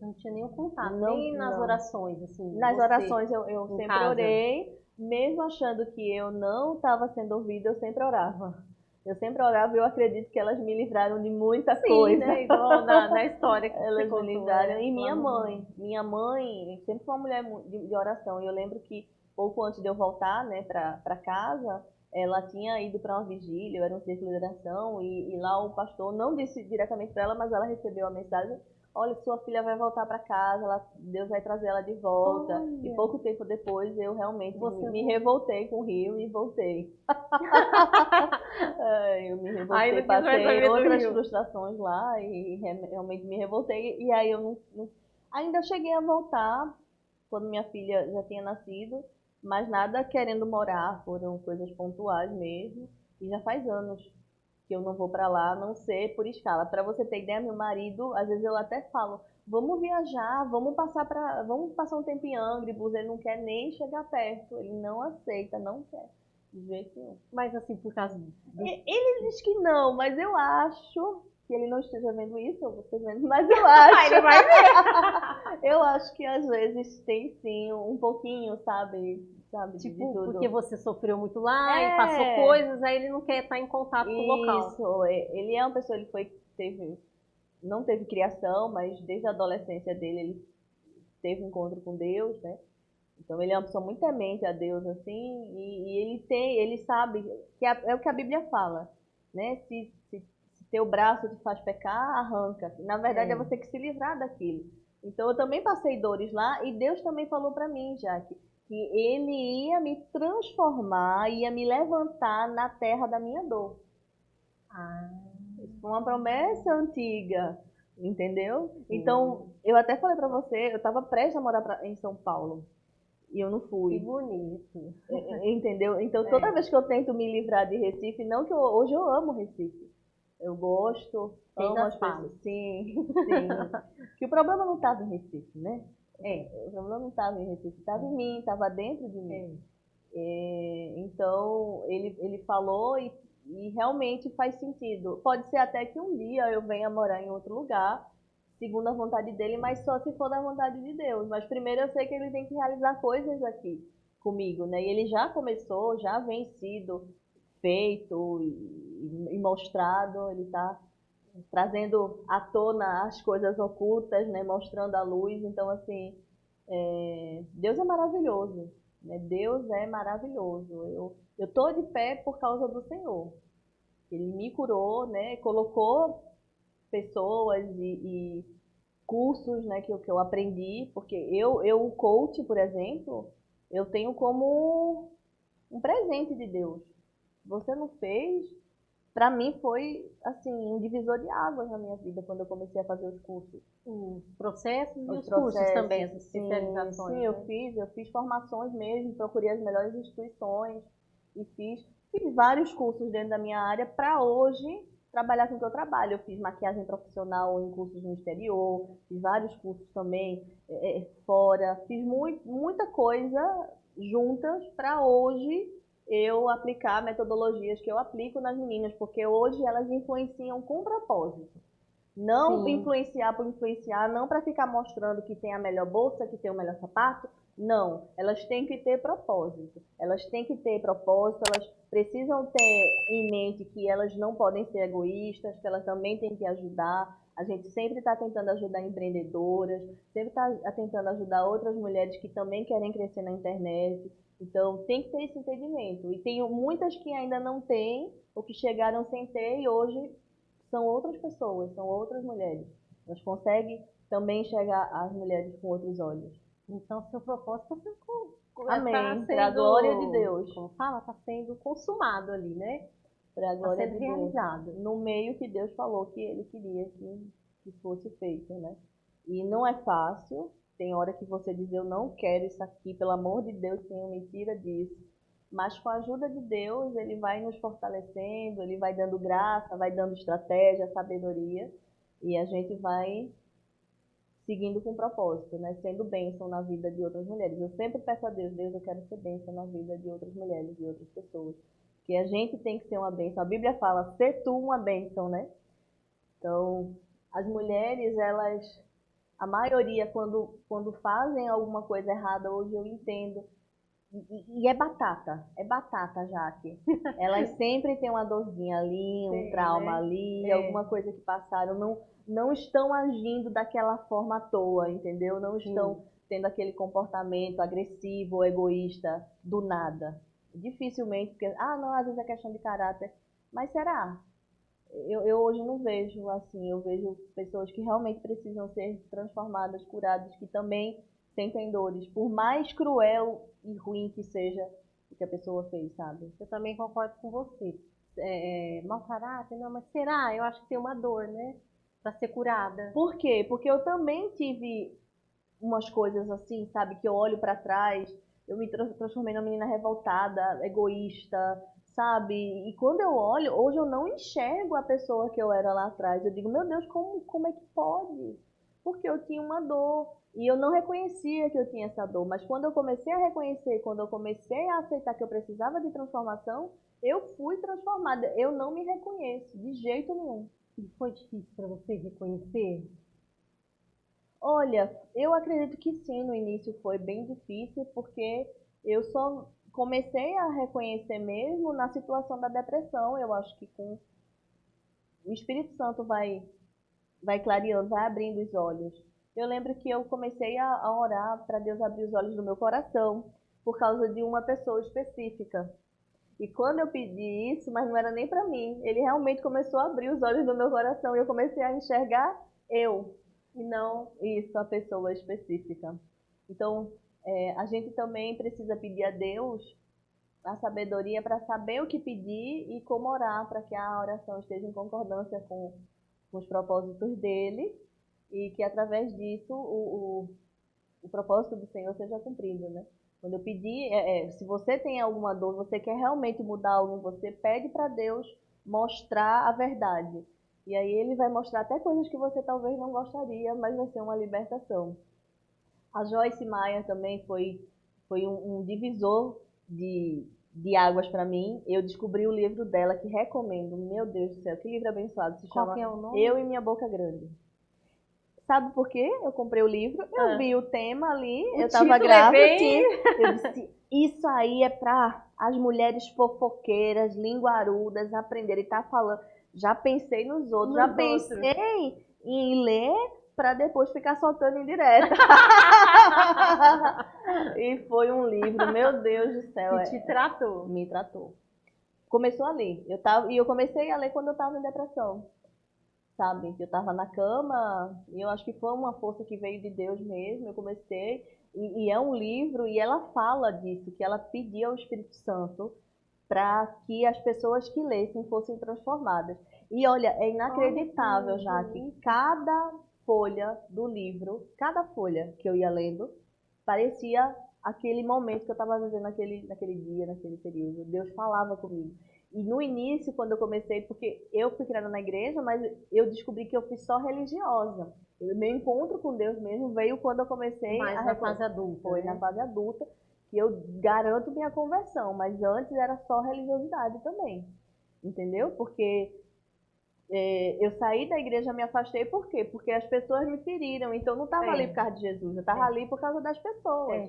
Não tinha nenhum contato, Não, nem nas não. orações, assim. Nas você, orações eu em sempre casa. orei, mesmo achando que eu não estava sendo ouvida, eu sempre orava. Eu sempre orava e eu acredito que elas me livraram de muita Sim, coisa. né? Igual na história que você Elas me contou. livraram. E Pelo minha mãe sempre foi uma mulher de oração. E eu lembro que pouco antes de eu voltar, né, para casa, ela tinha ido para uma vigília, era um círculo de oração, e lá o pastor não disse diretamente para ela, mas ela recebeu a mensagem: olha, sua filha vai voltar para casa, Deus vai trazer ela de volta. Olha. E pouco tempo depois eu realmente Você me revoltei com o Rio e voltei. Eu me Aí revoltei, não quis mais passei saber do outras Rio. frustrações lá e realmente me revoltei. E aí eu ainda cheguei a voltar quando minha filha já tinha nascido, mas nada querendo morar, foram coisas pontuais mesmo. E já faz anos que eu não vou para lá, a não ser por escala. Para você ter ideia, meu marido, às vezes eu até falo: vamos viajar, vamos passar um tempo em Angribus. Ele não quer nem chegar perto, ele não aceita, não quer, de jeito nenhum. Mas assim, por causa Ele diz que não, mas eu acho que ele não esteja vendo isso, ou você vendo, mas eu acho. Ele vai ver. Eu acho que às vezes tem sim um pouquinho, sabe, de Tipo, tudo. porque você sofreu muito lá e passou É. coisas, aí ele não quer estar em contato com o local. Isso, ele é uma pessoa, não teve criação, mas desde a adolescência dele ele teve um encontro com Deus, né? Então ele é uma pessoa muito temente a Deus, assim, e ele sabe que é o que a Bíblia fala, né? Se teu braço te faz pecar, arranca. Na verdade é você que se livrar daquilo. Então eu também passei dores lá e Deus também falou para mim, Jaque, que ele ia me transformar, ia me levantar na terra da minha dor. Isso foi uma promessa antiga, entendeu? Então, eu até falei pra você, eu estava prestes a morar em São Paulo e eu não Que fui, bonito. entendeu? Então, toda vez que eu tento me livrar de Recife, não que hoje eu amo Recife, eu gosto, Fez amo as as pazes. pessoas, sim, sim. Que o problema não estava em Recife, né? O problema não estava em Recife, estava em mim, estava dentro de mim. Então, ele falou e realmente faz sentido. Pode ser até que um dia eu venha morar em outro lugar, segundo a vontade dele, mas só se for da vontade de Deus. Mas primeiro eu sei que ele tem que realizar coisas aqui comigo, né? E ele já começou, já vem sido feito e mostrado, ele está trazendo à tona as coisas ocultas, né? Mostrando a luz. Então, assim, Deus é maravilhoso. Né? Deus é maravilhoso. Eu tô de pé por causa do Senhor. Ele me curou, né? Colocou pessoas e cursos, né, que eu aprendi, porque o coach, por exemplo, eu tenho como um presente de Deus. Você não fez, para mim foi assim um divisor de águas na minha vida quando eu comecei a fazer os cursos. Os processos e os processos, cursos também, as sim, especializações. sim, eu fiz formações mesmo, procurei as melhores instituições e fiz vários cursos dentro da minha área para hoje trabalhar com o que eu trabalho. Eu fiz maquiagem profissional em cursos no exterior, fiz vários cursos também fora, fiz muita coisa juntas para hoje eu aplicar metodologias que eu aplico nas meninas, porque hoje elas influenciam com propósito. Não Sim. influenciar por influenciar, não para ficar mostrando que tem a melhor bolsa, que tem o melhor sapato. Não, elas têm que ter propósito. Elas têm que ter propósito, elas precisam ter em mente que elas não podem ser egoístas, que elas também têm que ajudar. A gente sempre está tentando ajudar empreendedoras, sempre está tentando ajudar outras mulheres que também querem crescer na internet. Então, tem que ter esse entendimento. E tem muitas que ainda não têm, ou que chegaram sem ter e hoje são outras pessoas, são outras mulheres. Elas conseguem também enxergar as mulheres com outros olhos. Então, seu propósito está sendo, Amém. Para a glória de Deus. Como fala, está sendo consumado ali, né? Para a glória sendo de Deus. realizado. No meio que Deus falou que Ele queria que fosse feito, né? E não é fácil. Tem hora que você diz, eu não quero isso aqui, pelo amor de Deus, Senhor, me tira disso. Mas com a ajuda de Deus, Ele vai nos fortalecendo, Ele vai dando graça, vai dando estratégia, sabedoria. E a gente vai seguindo com propósito, né? Sendo bênção na vida de outras mulheres. Eu sempre peço a Deus, Deus, eu quero ser bênção na vida de outras mulheres, de outras pessoas. Porque a gente tem que ser uma bênção. A Bíblia fala, ser tu uma bênção, né? Então, as mulheres, elas, a maioria, quando fazem alguma coisa errada, hoje eu entendo, e é batata, Jaque. Elas sempre têm uma dorzinha ali, um trauma, né? Ali, alguma coisa que passaram, não estão agindo daquela forma à toa, entendeu? Não estão tendo aquele comportamento agressivo ou egoísta do nada. Dificilmente, porque, não, às vezes é questão de caráter, mas será? Eu hoje não vejo assim, eu vejo pessoas que realmente precisam ser transformadas, curadas, que também sentem dores, por mais cruel e ruim que seja o que a pessoa fez, sabe? Eu também concordo com você. Mau caráter, não, mas será? Eu acho que tem uma dor, né? Pra ser curada. Por quê? Porque eu também tive umas coisas assim, sabe? Que eu olho pra trás, eu me transformei numa menina revoltada, egoísta, sabe? E quando eu olho, hoje eu não enxergo a pessoa que eu era lá atrás. Eu digo, meu Deus, como é que pode? Porque eu tinha uma dor e eu não reconhecia que eu tinha essa dor. Mas quando eu comecei a reconhecer, quando eu comecei a aceitar que eu precisava de transformação, eu fui transformada. Eu não me reconheço de jeito nenhum. E foi difícil para você reconhecer? Olha, eu acredito que sim, no início foi bem difícil, porque eu só comecei a reconhecer mesmo na situação da depressão. Eu acho que com o Espírito Santo vai clareando, vai abrindo os olhos. Eu lembro que eu comecei a orar para Deus abrir os olhos do meu coração, por causa de uma pessoa específica. E quando eu pedi isso, mas não era nem para mim, ele realmente começou a abrir os olhos do meu coração e eu comecei a enxergar eu, e não isso, a pessoa específica. Então, a gente também precisa pedir a Deus a sabedoria para saber o que pedir e como orar, para que a oração esteja em concordância com os propósitos dele e que através disso o propósito do Senhor seja cumprido, né? Quando eu pedi, se você tem alguma dor, você quer realmente mudar algo em você, pede para Deus mostrar a verdade. E aí ele vai mostrar até coisas que você talvez não gostaria, mas vai ser uma libertação. A Joyce Meyer também foi um divisor de águas para mim. Eu descobri o livro dela, que recomendo. Meu Deus do céu, que livro abençoado. Se chama Qual que é o nome? Eu e Minha Boca Grande. Sabe por quê? Eu comprei o livro, eu vi o tema ali, eu tava grávida, eu disse, isso aí é para as mulheres fofoqueiras, linguarudas aprenderem. Tá falando, já pensei nos outros, já pensei em ler para depois ficar soltando indireta. E foi um livro, meu Deus do céu. Que te tratou? Me tratou. Começou a ler. Eu comecei a ler quando eu estava em depressão. Sabe? Eu estava na cama e eu acho que foi uma força que veio de Deus mesmo. Eu comecei, e é um livro, e ela fala disso, que ela pedia ao Espírito Santo para que as pessoas que lessem fossem transformadas. E olha, é inacreditável, já que cada folha do livro, cada folha que eu ia lendo, parecia aquele momento que eu estava vivendo naquele dia, naquele período. Deus falava comigo. E no início, quando eu comecei, porque eu fui criada na igreja, mas eu descobri que eu fui só religiosa. Meu encontro com Deus mesmo veio quando eu comecei na fase adulta. Foi na fase adulta, que eu garanto minha conversão, mas antes era só religiosidade também. Entendeu? Porque eu saí da igreja, me afastei, por quê? Porque as pessoas me feriram, então eu não estava ali por causa de Jesus, eu estava ali por causa das pessoas,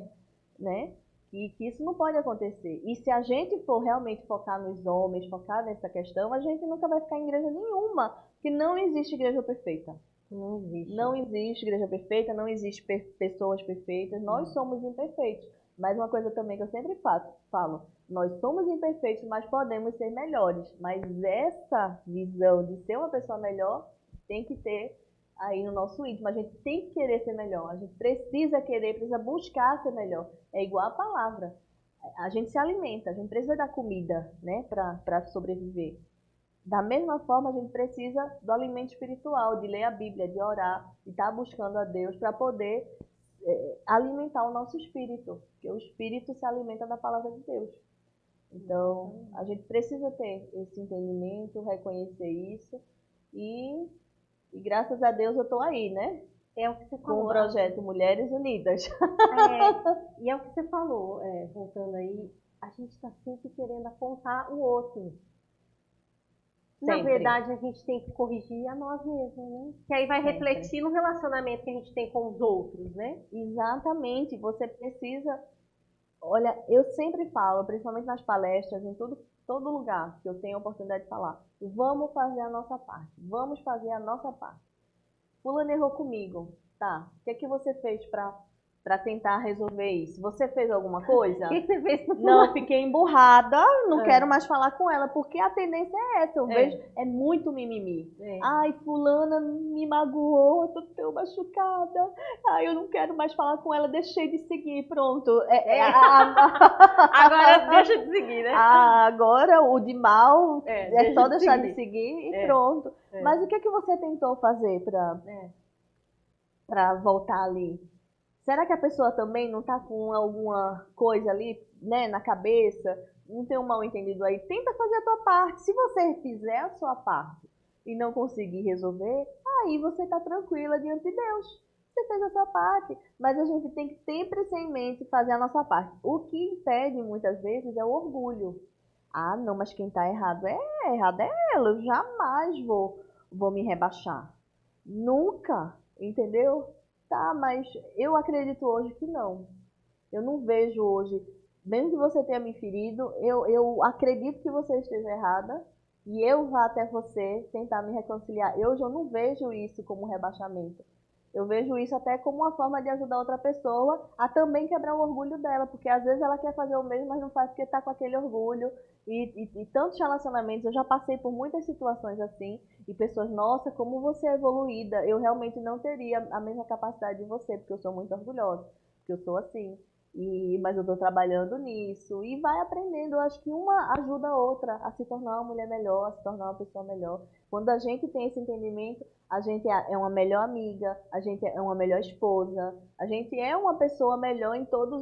né? E que isso não pode acontecer. E se a gente for realmente focar nos homens, focar nessa questão, a gente nunca vai ficar em igreja nenhuma, porque não existe igreja perfeita. Não existe. Não existe igreja perfeita, não existe pessoas perfeitas, nós somos imperfeitos. Mas uma coisa também que eu sempre falo, nós somos imperfeitos, mas podemos ser melhores. Mas essa visão de ser uma pessoa melhor tem que ter aí no nosso íntimo. A gente tem que querer ser melhor, a gente precisa querer, precisa buscar ser melhor. É igual a palavra. A gente se alimenta, a gente precisa da comida, né, para sobreviver. Da mesma forma, a gente precisa do alimento espiritual, de ler a Bíblia, de orar, de estar buscando a Deus para poder alimentar o nosso espírito, porque o espírito se alimenta da palavra de Deus. Então, a gente precisa ter esse entendimento, reconhecer isso e graças a Deus eu estou aí, né? É o que você Com falou. o projeto Mulheres Unidas. E é o que você falou, voltando aí, a gente está sempre querendo apontar o outro. Na Sempre. verdade, a gente tem que corrigir a nós mesmos, né? Que aí vai refletir no relacionamento que a gente tem com os outros, né? Exatamente. Você precisa... Olha, eu sempre falo, principalmente nas palestras, em todo lugar que eu tenho a oportunidade de falar, vamos fazer a nossa parte. Vamos fazer a nossa parte. Fulano errou comigo. Tá. O que é que você fez para tentar resolver isso? Você fez alguma coisa? O que você fez? Não, fiquei emburrada, não quero mais falar com ela, porque a tendência é essa, eu vejo, é muito mimimi. Ai, fulana me magoou, eu tô tão machucada, ai, eu não quero mais falar com ela, deixei de seguir, pronto. Agora deixa de seguir, né? Agora o de mal é só deixar de seguir e pronto. Mas o que é que você tentou fazer para voltar ali? Será que a pessoa também não está com alguma coisa ali, né, na cabeça? Não tem um mal entendido aí? Tenta fazer a tua parte. Se você fizer a sua parte e não conseguir resolver, aí você está tranquila diante de Deus. Você fez a sua parte. Mas a gente tem que sempre ter em mente fazer a nossa parte. O que impede muitas vezes é o orgulho. Ah, não, mas quem está errado é ela. Eu jamais vou me rebaixar. Nunca, entendeu? Tá, mas eu acredito hoje que não. Eu não vejo hoje, mesmo que você tenha me ferido, eu acredito que você esteja errada e eu vá até você tentar me reconciliar. Hoje eu não vejo isso como um rebaixamento. Eu vejo isso até como uma forma de ajudar outra pessoa a também quebrar o orgulho dela, porque às vezes ela quer fazer o mesmo, mas não faz porque está com aquele orgulho. E tantos relacionamentos, eu já passei por muitas situações assim, e pessoas, nossa, como você é evoluída, eu realmente não teria a mesma capacidade de você, porque eu sou muito orgulhosa, porque eu sou assim. Mas eu estou trabalhando nisso, e vai aprendendo, eu acho que uma ajuda a outra a se tornar uma mulher melhor, a se tornar uma pessoa melhor. Quando a gente tem esse entendimento, a gente é uma melhor amiga, a gente é uma melhor esposa, a gente é uma pessoa melhor em todas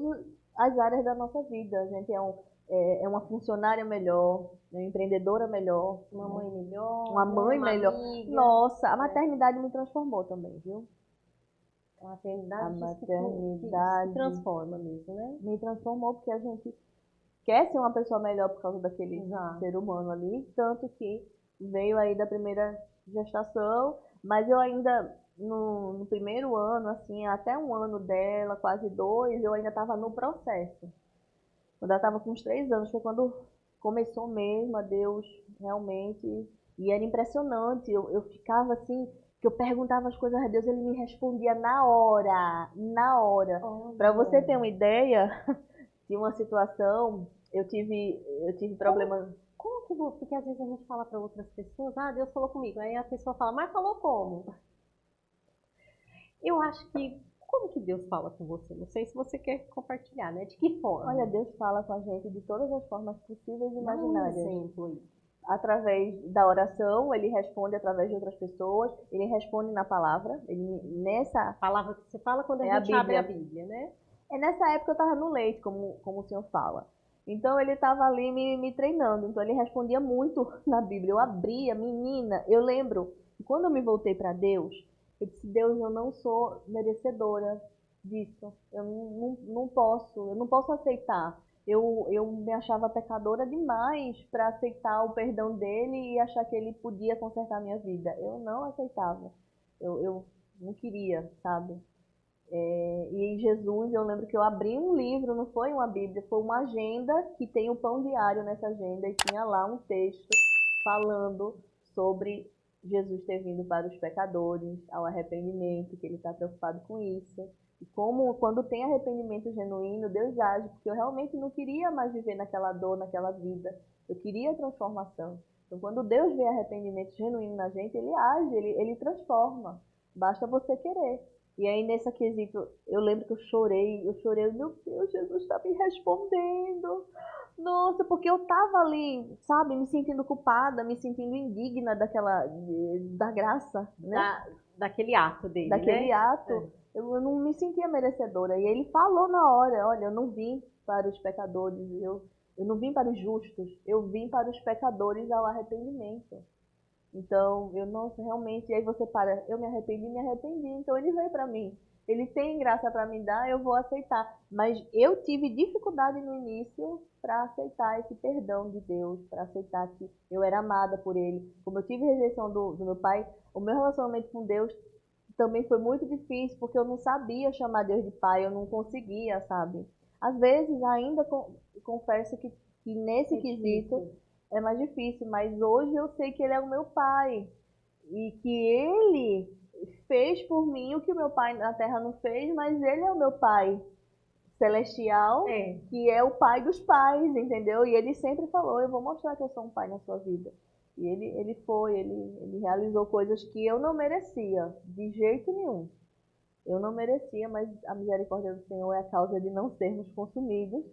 as áreas da nossa vida, a gente é uma funcionária melhor, uma empreendedora melhor, uma mãe melhor, uma mãe melhor. Amiga. Nossa, a maternidade me transformou também, viu? A maternidade se transforma mesmo, né? Me transformou porque a gente quer ser uma pessoa melhor por causa daquele ser humano ali, tanto que veio aí da primeira gestação, mas eu ainda no primeiro ano, assim, até um ano dela, quase 2, eu ainda estava no processo. Quando ela estava com uns 3 anos, foi quando começou mesmo a Deus realmente, e era impressionante, eu ficava assim, que eu perguntava as coisas a Deus, ele me respondia na hora. Para você ter uma ideia de uma situação, eu tive problemas. Como que você, porque às vezes a gente fala para outras pessoas, Deus falou comigo, aí a pessoa fala, mas falou como? Eu acho que, como que Deus fala com você? Não sei se você quer compartilhar, né? De que forma? Olha, Deus fala com a gente de todas as formas possíveis e imaginárias. Dá um exemplo aí. Através da oração, ele responde através de outras pessoas, ele responde na palavra. Nessa palavra que você fala quando a gente abre a Bíblia, né? Nessa época eu estava no leite, como o senhor fala. Então ele estava ali me treinando, então ele respondia muito na Bíblia. Eu abria, menina, eu lembro que quando eu me voltei para Deus, eu disse, Deus, eu não sou merecedora disso, eu não posso aceitar. Eu me achava pecadora demais para aceitar o perdão dele e achar que ele podia consertar a minha vida. Eu não aceitava, eu não queria, sabe? E em Jesus, eu lembro que eu abri um livro, não foi uma Bíblia, foi uma agenda que tem o pão diário nessa agenda e tinha lá um texto falando sobre Jesus ter vindo para os pecadores, ao arrependimento, que ele está preocupado com isso. E como quando tem arrependimento genuíno, Deus age, porque eu realmente não queria mais viver naquela dor, naquela vida. Eu queria transformação. Então quando Deus vê arrependimento genuíno na gente, ele age, ele transforma. Basta você querer. E aí, nesse quesito, eu lembro que eu chorei, meu Deus, Jesus está me respondendo. Nossa, porque eu tava ali, sabe, me sentindo culpada, me sentindo indigna da graça, né? Daquele ato dele, Daquele né? ato, eu não me sentia merecedora. E ele falou na hora, olha, eu não vim para os pecadores, eu não vim para os justos, eu vim para os pecadores ao arrependimento. Então, nossa, realmente, e aí você para, eu me arrependi, então ele veio para mim. Ele tem graça para me dar, eu vou aceitar. Mas eu tive dificuldade no início para aceitar esse perdão de Deus, para aceitar que eu era amada por ele. Como eu tive rejeição do meu pai, o meu relacionamento com Deus também foi muito difícil, porque eu não sabia chamar Deus de pai, eu não conseguia, sabe? Às vezes, ainda confesso que nesse quesito é mais difícil, mas hoje eu sei que ele é o meu pai e que ele fez por mim o que o meu pai na terra não fez, mas ele é o meu pai celestial, que é o pai dos pais, entendeu? E ele sempre falou, eu vou mostrar que eu sou um pai na sua vida. E ele realizou coisas que eu não merecia, de jeito nenhum. Eu não merecia, mas a misericórdia do Senhor é a causa de não sermos consumidos.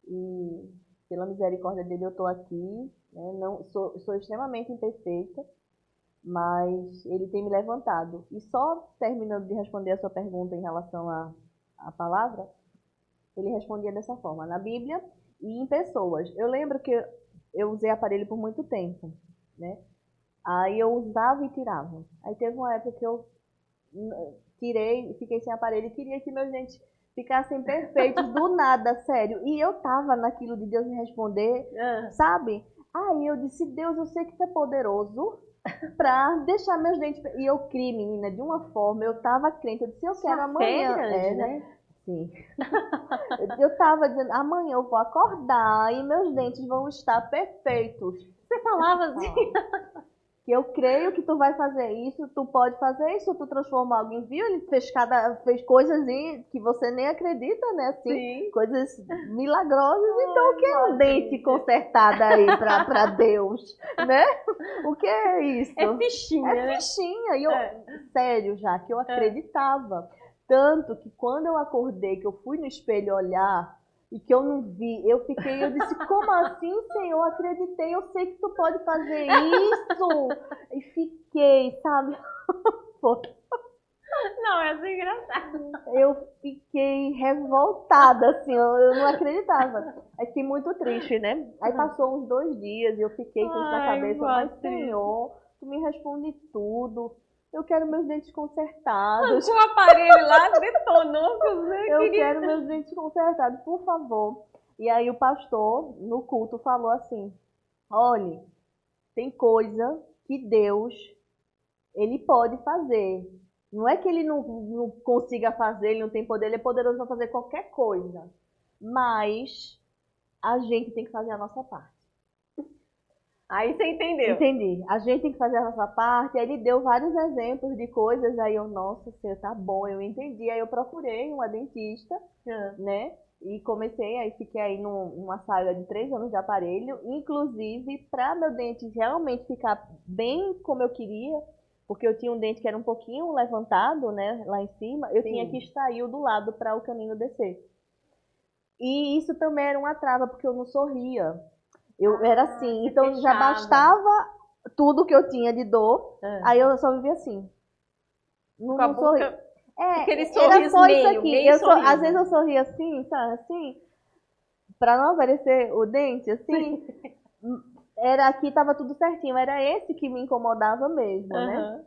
E pela misericórdia dele eu estou aqui, né? Não, sou extremamente imperfeita, mas ele tem me levantado. E só terminando de responder a sua pergunta em relação à palavra, ele respondia dessa forma, na Bíblia e em pessoas. Eu lembro que eu usei aparelho por muito tempo, né? Aí eu usava e tirava. Aí teve uma época que eu tirei, fiquei sem aparelho e queria que meus dentes ficassem perfeitos do nada, sério. E eu tava naquilo de Deus me responder, sabe? Aí eu disse, Deus, eu sei que tu é poderoso pra deixar meus dentes... E eu criei, menina, de uma forma, eu tava crente, eu disse, eu quero amanhã... Grande, né? Sim. Eu tava dizendo, amanhã eu vou acordar e meus dentes vão estar perfeitos. Você falava assim? Que eu creio que tu vai fazer isso, tu pode fazer isso, tu transforma alguém, viu? Ele fez coisas que você nem acredita, né? Assim, Sim. coisas milagrosas. Então, o que é um dente consertado aí pra Deus, né? O que é isso? É fichinha, né? Fichinha. E eu, sério, já que eu acreditava. Tanto que quando eu acordei, que eu fui no espelho olhar, e que eu não vi, eu disse, como assim, Senhor? Acreditei, eu sei que tu pode fazer isso. E fiquei, sabe? Não, é assim engraçado. Eu fiquei revoltada, assim, eu não acreditava. Aí fiquei muito triste, né? Aí passou uns 2 dias e eu fiquei com isso na cabeça, mas Senhor, tu me responde tudo. Eu quero meus dentes consertados. Com o aparelho lá, detonou com você. Eu quero meus dentes consertados, por favor. E aí o pastor, no culto, falou assim, olhe, tem coisa que Deus, ele pode fazer. Não é que ele não consiga fazer, ele não tem poder, ele é poderoso para fazer qualquer coisa. Mas a gente tem que fazer a nossa parte. Aí você entendeu. Entendi. A gente tem que fazer a nossa parte. Aí ele deu vários exemplos de coisas. Aí eu, nossa, Senhor, tá bom, eu entendi. Aí eu procurei uma dentista, né? E comecei, aí fiquei aí numa saga de 3 anos de aparelho. Inclusive, para meu dente realmente ficar bem como eu queria, porque eu tinha um dente que era um pouquinho levantado, né? Lá em cima, eu tinha que extrair o do lado para o canino descer. E isso também era uma trava, porque eu não sorria. Eu era assim, então já bastava tudo que eu tinha de dor, aí eu só vivia assim. Não sorria. Aquele era só meio, isso aqui. Às vezes eu sorria assim, sabe, assim, pra não aparecer o dente, assim. Era aqui, tava tudo certinho. Era esse que me incomodava mesmo, né?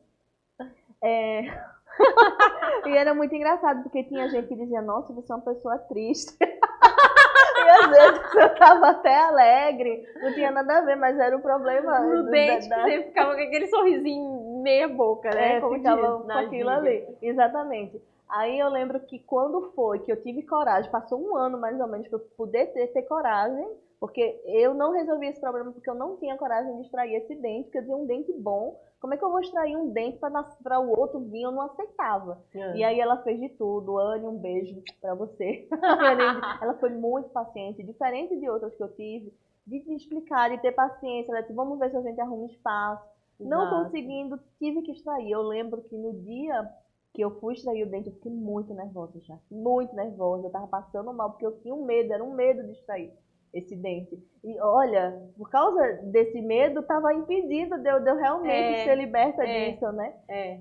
E era muito engraçado, porque tinha gente que dizia, nossa, você é uma pessoa triste. E às vezes eu tava até alegre, não tinha nada a ver, mas era o problema. No dente que você ficava com aquele sorrisinho meia boca, né? Como ficava com aquilo ali. Exatamente. Aí eu lembro que quando foi que eu tive coragem, passou 1 ano mais ou menos para eu poder ter coragem, porque eu não resolvi esse problema porque eu não tinha coragem de extrair esse dente, porque eu tinha um dente bom. Como é que eu vou extrair um dente para o outro vir? Eu não aceitava. E aí ela fez de tudo. Anne, um beijo para você. Ela foi muito paciente, diferente de outras que eu tive, de me explicar, de ter paciência. Ela disse, vamos ver se a gente arruma espaço. Não conseguindo, tive que extrair. Eu lembro que no dia que eu fui extrair o dente, eu fiquei muito nervosa já. Muito nervosa. Eu tava passando mal, porque eu tinha um medo, era um medo de extrair. esse dente. E olha, por causa desse medo, estava impedindo de eu realmente ser liberta disso, né?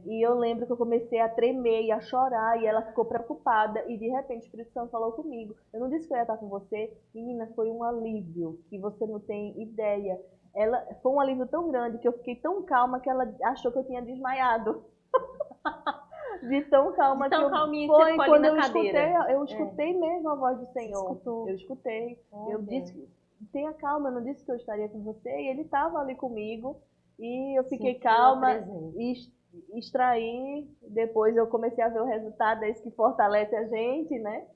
E eu lembro que eu comecei a tremer e a chorar, e ela ficou preocupada, e de repente o Espírito Santo falou comigo. Eu não disse que eu ia estar com você, menina, foi um alívio que você não tem ideia. Ela foi um alívio tão grande que eu fiquei tão calma que ela achou que eu tinha desmaiado. De tão calma de tão que calminha foi que você ficou quando ali na cadeira. eu escutei mesmo a voz do Você Senhor. escutou. Eu escutei. Olha. Eu disse, tenha calma, eu não disse que eu estaria com você. E ele estava ali comigo. E eu fiquei Sentiu calma, a presença. extraí. Depois eu comecei a ver o resultado, é isso que fortalece a gente, né?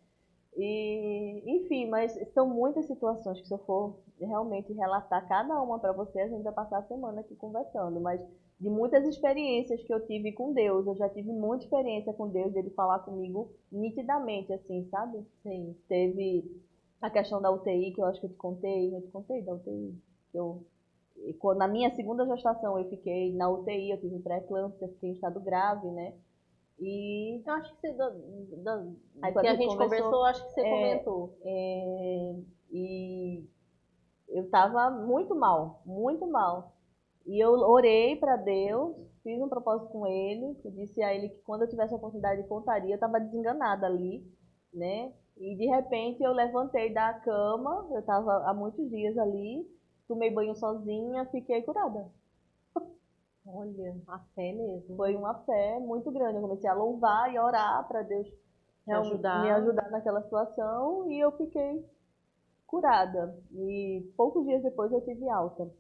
E, enfim, mas são muitas situações que se eu for realmente relatar cada uma para você, a gente vai passar a semana aqui conversando, mas de muitas experiências que eu tive com Deus, eu já tive muita experiência com Deus, dele falar comigo nitidamente, assim, sabe? Sim. Teve a questão da UTI, que eu acho que eu te contei da UTI, que na minha segunda gestação eu fiquei na UTI, eu tive pré-eclâmpsia, fiquei em estado grave, né? E eu acho que você, aí, que a gente conversou, acho que você comentou. E eu estava muito mal, muito mal. E eu orei para Deus, fiz um propósito com ele, eu disse a ele que quando eu tivesse a oportunidade de contaria, eu estava desenganada ali, né? E de repente eu levantei da cama, eu estava há muitos dias ali, tomei banho sozinha, fiquei curada. Olha, a fé mesmo. Foi uma fé muito grande. Eu comecei a louvar e a orar para Deus me ajudar naquela situação e eu fiquei curada. E poucos dias depois eu tive alta.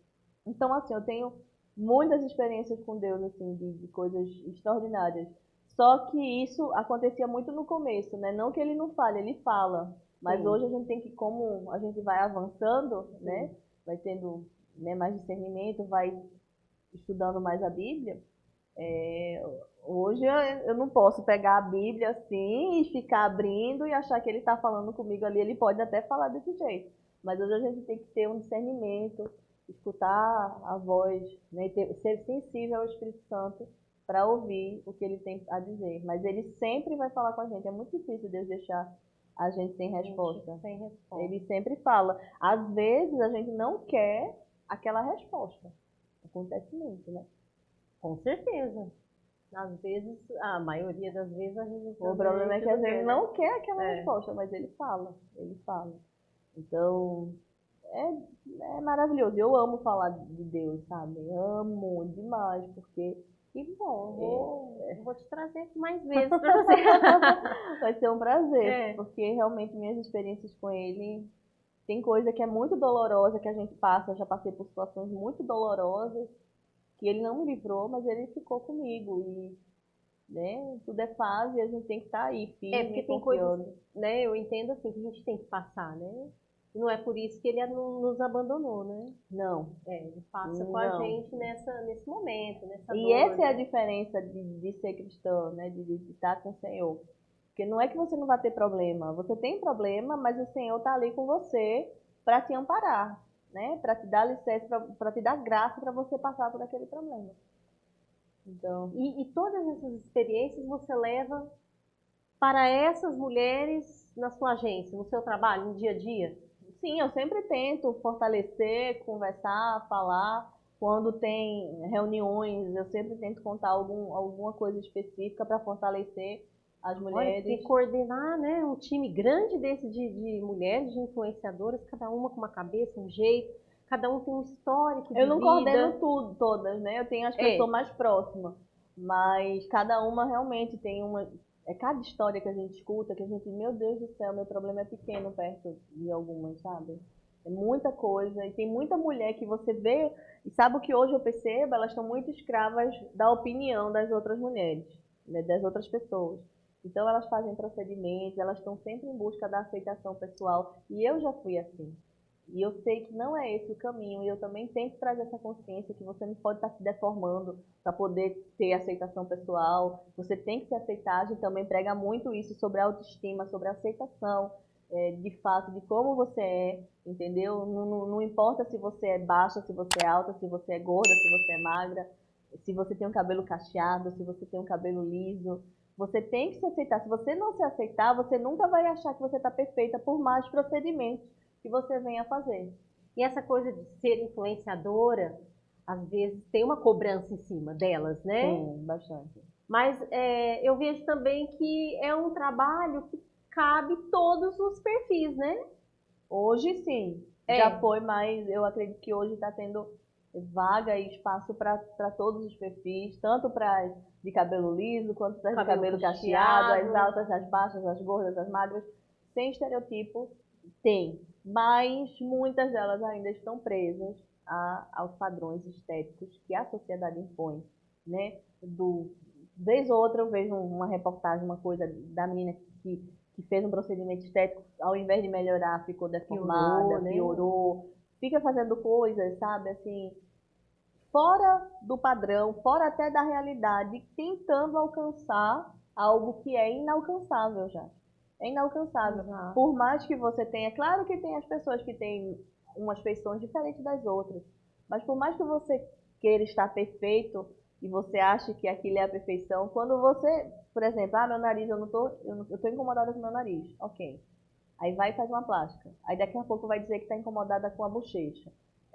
Então, assim, eu tenho muitas experiências com Deus, assim, de coisas extraordinárias. Só que isso acontecia muito no começo, né? Não que ele não fale, ele fala. Mas Sim. hoje a gente tem que, como a gente vai avançando, né? Vai tendo, né, mais discernimento, vai estudando mais a Bíblia. Hoje eu não posso pegar a Bíblia assim e ficar abrindo e achar que ele está falando comigo ali. Ele pode até falar desse jeito, mas hoje a gente tem que ter um discernimento, escutar a voz, né, ser sensível ao Espírito Santo para ouvir o que ele tem a dizer. Mas ele sempre vai falar com a gente. É muito difícil Deus deixar a gente sem resposta. Sem resposta. Ele sempre fala. Às vezes a gente não quer aquela resposta. Acontece muito, né? Com certeza. Às vezes, a maioria das vezes a gente o problema é que às vezes não quer aquela resposta, mas ele fala, ele fala. Então, é maravilhoso. Eu amo falar de Deus, sabe? Amo demais, porque... Que bom, vou te trazer aqui mais vezes para você. Vai ser um prazer, porque realmente minhas experiências com ele... Tem coisa que é muito dolorosa que a gente passa, eu já passei por situações muito dolorosas, que ele não me livrou, mas ele ficou comigo. E, né, tudo é fase e a gente tem que estar aí, firme, porque tem coisas, né, eu entendo assim, que a gente tem que passar, né? Não é por isso que ele nos abandonou, né? Não. Ele passa com a gente nesse momento, nessa dor. E essa é a diferença de ser cristão, né? De estar com o Senhor. Porque não é que você não vai ter problema. Você tem problema, mas o Senhor está ali com você para te amparar, né? Para te dar licença, para te dar graça para você passar por aquele problema. Então... E todas essas experiências você leva para essas mulheres na sua agência, no seu trabalho, no dia a dia? Sim, eu sempre tento fortalecer, conversar, falar. Quando tem reuniões, eu sempre tento contar alguma coisa específica para fortalecer as mulheres. Olha, coordenar, né, um time grande desse de mulheres, de influenciadoras, cada uma com uma cabeça, um jeito, cada um tem um histórico de vida. Eu não coordeno todas, né? Eu tenho as que eu sou mais próxima, mas cada uma realmente tem uma... cada história que a gente escuta, que a gente, meu Deus do céu, meu problema é pequeno perto de algumas, sabe? É muita coisa, e tem muita mulher que você vê, e sabe o que hoje eu percebo? Elas estão muito escravas da opinião das outras mulheres, né? Das outras pessoas. Então elas fazem procedimentos, elas estão sempre em busca da aceitação pessoal, e eu já fui assim. E eu sei que não é esse o caminho, e eu também tenho que trazer essa consciência que você não pode estar se deformando para poder ter aceitação pessoal. Você tem que se aceitar. A gente também prega muito isso sobre autoestima, sobre aceitação, de fato, de como você é, entendeu? Não importa se você é baixa, se você é alta, se você é gorda, se você é magra, se você tem um cabelo cacheado, se você tem um cabelo liso. Você tem que se aceitar. Se você não se aceitar, você nunca vai achar que você está perfeita por mais procedimentos que você venha fazer. E essa coisa de ser influenciadora, às vezes tem uma cobrança em cima delas, né? Sim, bastante. Mas eu vejo também que é um trabalho que cabe todos os perfis, né? Hoje sim, já foi, mas eu acredito que hoje está tendo vaga e espaço para todos os perfis, tanto para de cabelo liso, quanto para de cabelo cacheado, as altas, as baixas, as gordas, as magras, sem estereotipo, tem. Mas muitas delas ainda estão presas aos padrões estéticos que a sociedade impõe, né? Vez ou outra eu vejo uma reportagem, uma coisa da menina que fez um procedimento estético, ao invés de melhorar, ficou deformada, piorou, fica fazendo coisas, sabe, assim, fora do padrão, fora até da realidade, tentando alcançar algo que é inalcançável já. É inalcançável. Exato. Por mais que você tenha, claro que tem as pessoas que têm umas feições diferentes das outras, mas por mais que você queira estar perfeito e você acha que aquilo é a perfeição, quando você, por exemplo, meu nariz, eu tô incomodada com meu nariz, ok. Aí vai e faz uma plástica. Aí daqui a pouco vai dizer que está incomodada com a bochecha.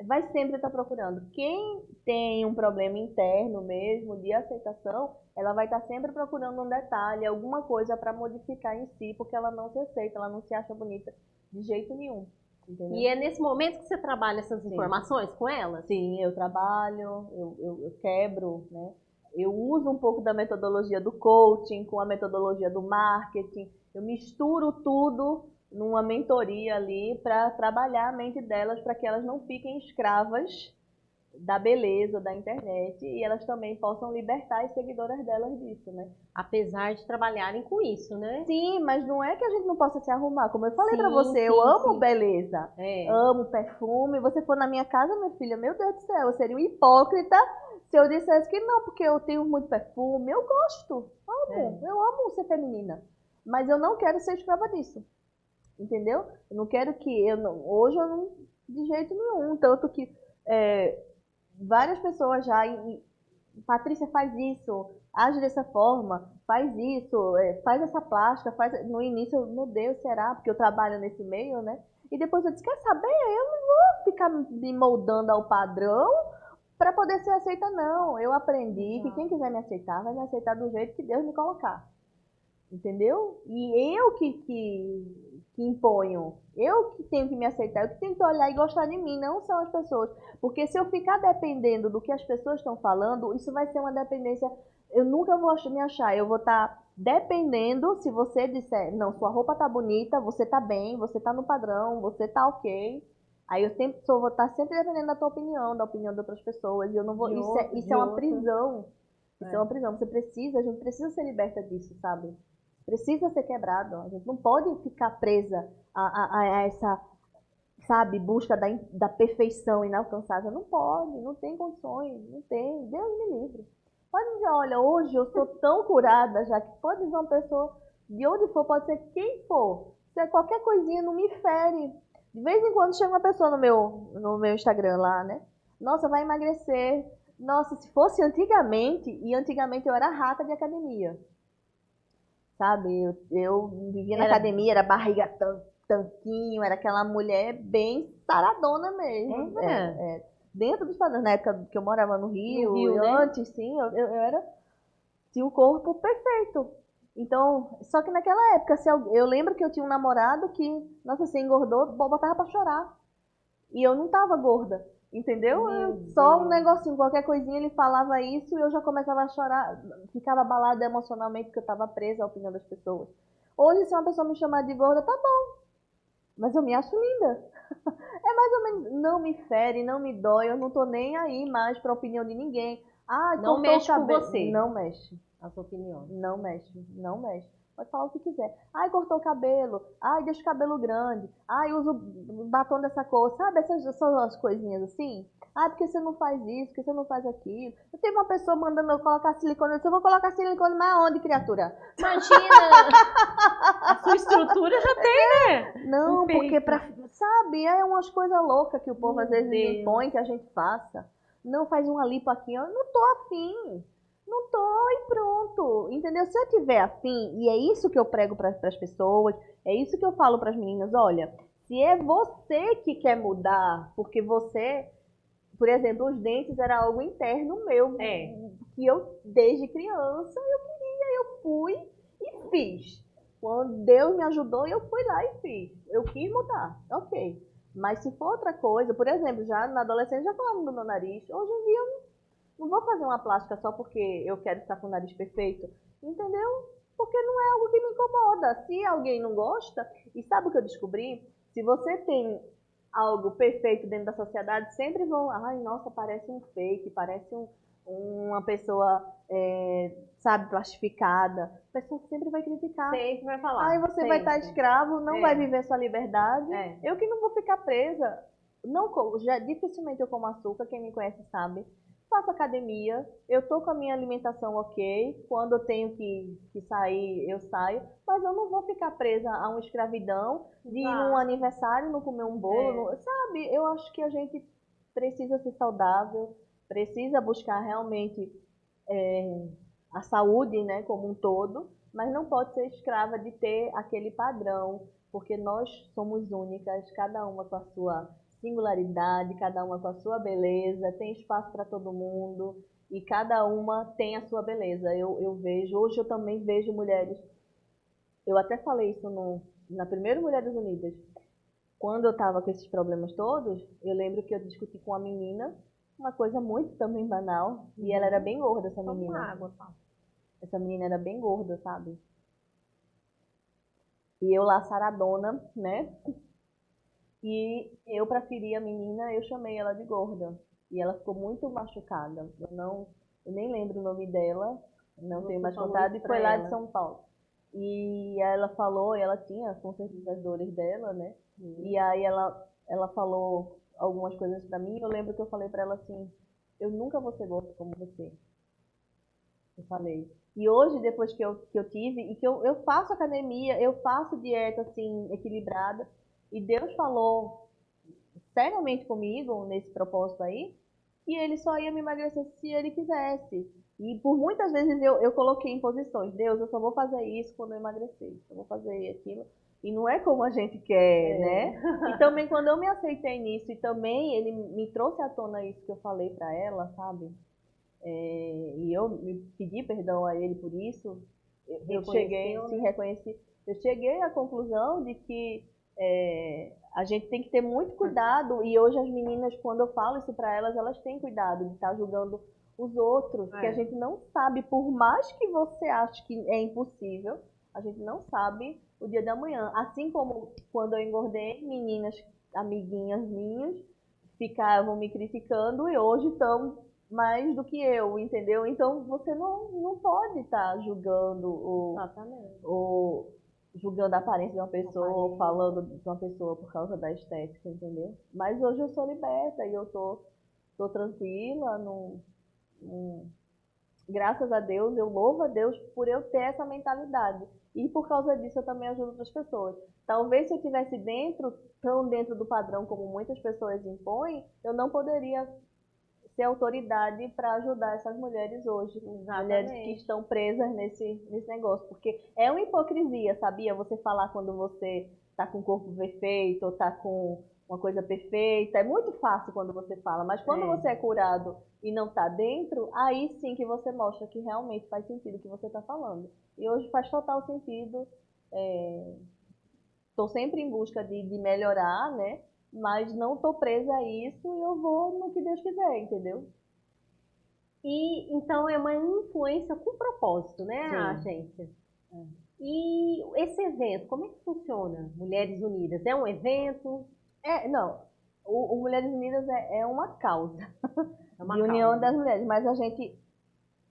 Vai sempre estar procurando. Quem tem um problema interno mesmo, de aceitação, ela vai estar sempre procurando um detalhe, alguma coisa para modificar em si, porque ela não se aceita, ela não se acha bonita de jeito nenhum. Entendeu? E é nesse momento que você trabalha essas informações com elas? Sim, eu trabalho, eu quebro, né? Eu uso um pouco da metodologia do coaching com a metodologia do marketing. Eu misturo tudo numa mentoria ali para trabalhar a mente delas, para que elas não fiquem escravas da beleza da internet e elas também possam libertar as seguidoras delas disso, né? Apesar de trabalharem com isso, né? Sim, mas não é que a gente não possa se arrumar. Como eu falei pra você, eu amo beleza, amo perfume. Você for na minha casa, minha filha, meu Deus do céu, eu seria um hipócrita se eu dissesse que não, porque eu tenho muito perfume. Eu gosto, amo, eu amo ser feminina. Mas eu não quero ser escrava disso, entendeu? Eu não quero que, hoje eu não, de jeito nenhum, tanto que várias pessoas já, Patrícia faz isso, age dessa forma, faz isso, faz essa plástica, no início, meu Deus, será? Porque eu trabalho nesse meio, né? E depois eu disse, quer saber? Eu não vou ficar me moldando ao padrão para poder ser aceita, não. Eu aprendi que quem quiser me aceitar, vai me aceitar do jeito que Deus me colocar. Entendeu? E eu que imponho, eu que tenho que me aceitar, eu que tenho que olhar e gostar de mim, não são as pessoas. Porque se eu ficar dependendo do que as pessoas estão falando, isso vai ser uma dependência, eu nunca vou me achar, eu vou estar dependendo, se você disser, não, sua roupa tá bonita, você tá bem, você tá no padrão, você tá ok, aí eu sempre vou estar sempre dependendo da tua opinião, da opinião de outras pessoas, e eu não vou, isso é uma prisão, isso é uma prisão, a gente precisa ser liberta disso, sabe? Precisa ser quebrado. A gente não pode ficar presa a essa, sabe, busca da perfeição inalcançável. Não pode, não tem condições, não tem. Deus me livre. Pode dizer, olha, hoje eu sou tão curada, já que pode dizer uma pessoa, de onde for, pode ser quem for. Se qualquer coisinha não me fere. De vez em quando chega uma pessoa no meu Instagram lá, né? Nossa, vai emagrecer. Nossa, se fosse antigamente, e antigamente eu era rata de academia. Sabe, eu vivia na academia, era barriga tanquinho, era aquela mulher bem saradona mesmo. Dentro dos padrões, na época que eu morava no Rio, né? Antes, sim, eu tinha o corpo perfeito. Então, só que naquela época, eu lembro que eu tinha um namorado que, nossa, se engordou, botava pra chorar. E eu não tava gorda. Entendeu? Só um negocinho, qualquer coisinha ele falava isso e eu já começava a chorar, ficava abalada emocionalmente porque eu estava presa à opinião das pessoas. Hoje, se uma pessoa me chamar de gorda, tá bom, mas eu me acho linda. É mais ou menos, não me fere, não me dói, eu não tô nem aí mais pra opinião de ninguém. Não mexe com você. Não mexe. A sua opinião. Não mexe, não mexe. Pode falar o que quiser. Cortou o cabelo. Deixa o cabelo grande. Usa o batom dessa cor. Sabe, essas são as coisinhas assim? Porque você não faz isso, porque você não faz aquilo. Eu tenho uma pessoa mandando eu colocar silicone. Eu disse, eu vou colocar silicone, mas aonde, criatura? Imagina! A sua estrutura já tem, né? Não, porque sabe, é umas coisas loucas que o povo às vezes impõe que a gente faça. Não, faz uma lipo aqui. Eu não tô afim. Não tô e pronto, entendeu? Se eu tiver afim, e é isso que eu prego para as pessoas, é isso que eu falo para as meninas, olha, Se é você que quer mudar, porque você, por exemplo, os dentes era algo interno meu, que eu, desde criança, eu fui e fiz. Quando Deus me ajudou, eu fui lá e fiz. Eu quis mudar, ok. Mas se for outra coisa, por exemplo, já na adolescência já falaram do meu nariz. Hoje em dia eu não vou fazer uma plástica só porque eu quero estar com o nariz perfeito, entendeu? Porque não é algo que me incomoda. Se alguém não gosta, e sabe o que eu descobri? Se você tem algo perfeito dentro da sociedade, sempre vão, ai, nossa, parece um fake, parece uma pessoa, sabe, plastificada. A pessoa sempre vai criticar. Sempre vai falar. Aí você vai estar escravo, não vai viver sua liberdade. Eu que não vou ficar presa. Não, dificilmente eu como açúcar, quem me conhece sabe. Faço academia, eu tô com a minha alimentação ok, quando eu tenho que sair, eu saio, mas eu não vou ficar presa a uma escravidão de ir num aniversário, não comer um bolo, sabe? Eu acho que a gente precisa ser saudável, precisa buscar realmente a saúde, né, como um todo, mas não pode ser escrava de ter aquele padrão, porque nós somos únicas, cada uma com a sua singularidade, cada uma com a sua beleza, tem espaço para todo mundo e cada uma tem a sua beleza. Eu vejo, hoje eu também vejo mulheres, eu até falei isso na primeira Mulheres Unidas, quando eu estava com esses problemas todos, eu lembro que eu discuti com uma menina, uma coisa muito também banal, e ela era bem gorda, essa menina. Água, tá? Essa menina era bem gorda, sabe? E eu lá saradona, né? E eu preferi a menina, eu chamei ela de gorda. E ela ficou muito machucada. Eu nem lembro o nome dela, não tenho mais contato, e foi lá de São Paulo. E ela falou, ela tinha com certeza as dores dela, né? E aí ela falou algumas coisas pra mim, eu lembro que eu falei pra ela assim, eu nunca vou ser gorda como você. Eu falei. E hoje, depois que eu tive, e que eu faço academia, eu faço dieta assim, equilibrada, e Deus falou seriamente comigo, nesse propósito aí, que ele só ia me emagrecer se ele quisesse. E por muitas vezes eu coloquei em posições, Deus, eu só vou fazer isso quando eu emagrecer, eu vou fazer aquilo. E não é como a gente quer, né? E também quando eu me aceitei nisso, e também ele me trouxe à tona isso que eu falei pra ela, sabe? E eu me pedi perdão a ele por isso, eu cheguei, se reconheci, eu cheguei à conclusão de que a gente tem que ter muito cuidado, e hoje as meninas, quando eu falo isso para elas, elas têm cuidado de estar julgando os outros, que a gente não sabe, por mais que você ache que é impossível, a gente não sabe o dia da manhã. Assim como quando eu engordei, meninas, amiguinhas minhas, ficavam me criticando e hoje estão mais do que eu, entendeu? Então você não pode estar julgando julgando a aparência de uma pessoa, ou falando de uma pessoa por causa da estética, entendeu? Mas hoje eu sou liberta e eu tô tranquila, graças a Deus, eu louvo a Deus por eu ter essa mentalidade. E por causa disso eu também ajudo outras pessoas. Talvez se eu estivesse tão dentro do padrão como muitas pessoas impõem, eu não poderia ser autoridade para ajudar essas mulheres hoje. Exatamente. Mulheres que estão presas nesse negócio. Porque é uma hipocrisia, sabia? Você falar quando você está com o corpo perfeito ou está com uma coisa perfeita. É muito fácil quando você fala, mas quando você é curado e não está dentro, aí sim que você mostra que realmente faz sentido o que você está falando. E hoje faz total sentido. Estou sempre em busca de melhorar, né? Mas não estou presa a isso e eu vou no que Deus quiser, entendeu? E então é uma influência com propósito, né, a agência? E esse evento, como é que funciona? Mulheres Unidas, é um evento? Não. O Mulheres Unidas é uma causa de união das mulheres, mas a gente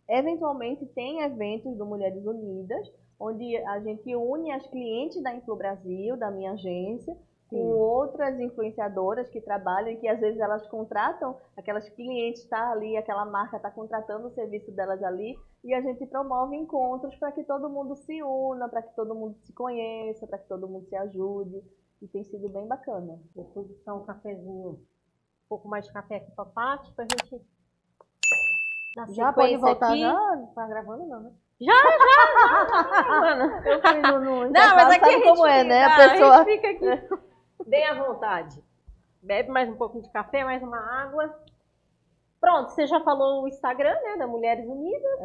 eventualmente tem eventos do Mulheres Unidas, onde a gente une as clientes da Influ Brasil, da minha agência, com outras influenciadoras que trabalham e que às vezes elas contratam, aquelas clientes tá ali, aquela marca está contratando o serviço delas ali, e a gente promove encontros para que todo mundo se una, para que todo mundo se conheça, para que todo mundo se ajude, e tem sido bem bacana. Vou posicionar um cafezinho, um pouco mais de café aqui para a Paty, para a gente... Já pode voltar aqui. Já? Não tá gravando não, né? Já, mano. Eu fui no não, mas aqui sabe como é, né? A pessoa fica aqui. Bem à vontade. Bebe mais um pouquinho de café, mais uma água. Pronto, você já falou o Instagram, né, da Mulheres Unidas?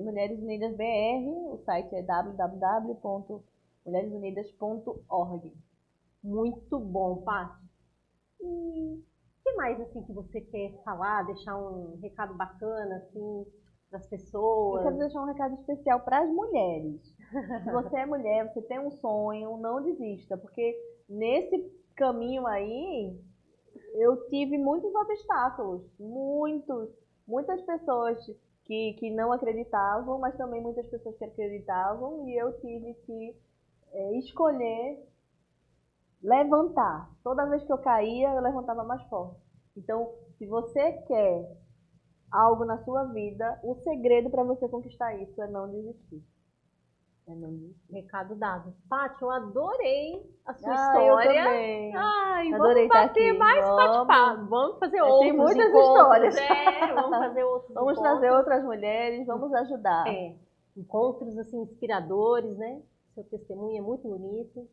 Mulheres Unidas BR, o site é www.mulheresunidas.org. Muito bom, Paty. E o que mais assim que você quer falar, deixar um recado bacana assim para as pessoas? Eu quero deixar um recado especial para as mulheres. Se você é mulher, você tem um sonho, não desista, porque nesse caminho aí eu tive muitos obstáculos, muitas pessoas que não acreditavam, mas também muitas pessoas que acreditavam, e eu tive que escolher levantar. Toda vez que eu caía, eu levantava mais forte. Então, se você quer algo na sua vida, o segredo para você conquistar isso é não desistir. Recado dado. Paty, eu adorei a sua Eu história. também. Ai, Adorei vamos estar bater aqui. mais bate-papo. Vamos fazer outros Tem muitas encontros. histórias. Vamos fazer outros Vamos encontros. trazer outras mulheres, vamos ajudar. Encontros assim inspiradores, né? Seu testemunho é muito bonito.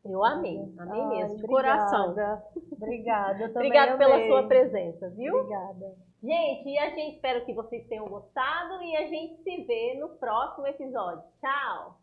Eu amei mesmo, de coração. Obrigada, eu também Obrigada pela amei. sua presença, viu? Obrigada. Gente, e a gente espera que vocês tenham gostado e a gente se vê no próximo episódio. Tchau!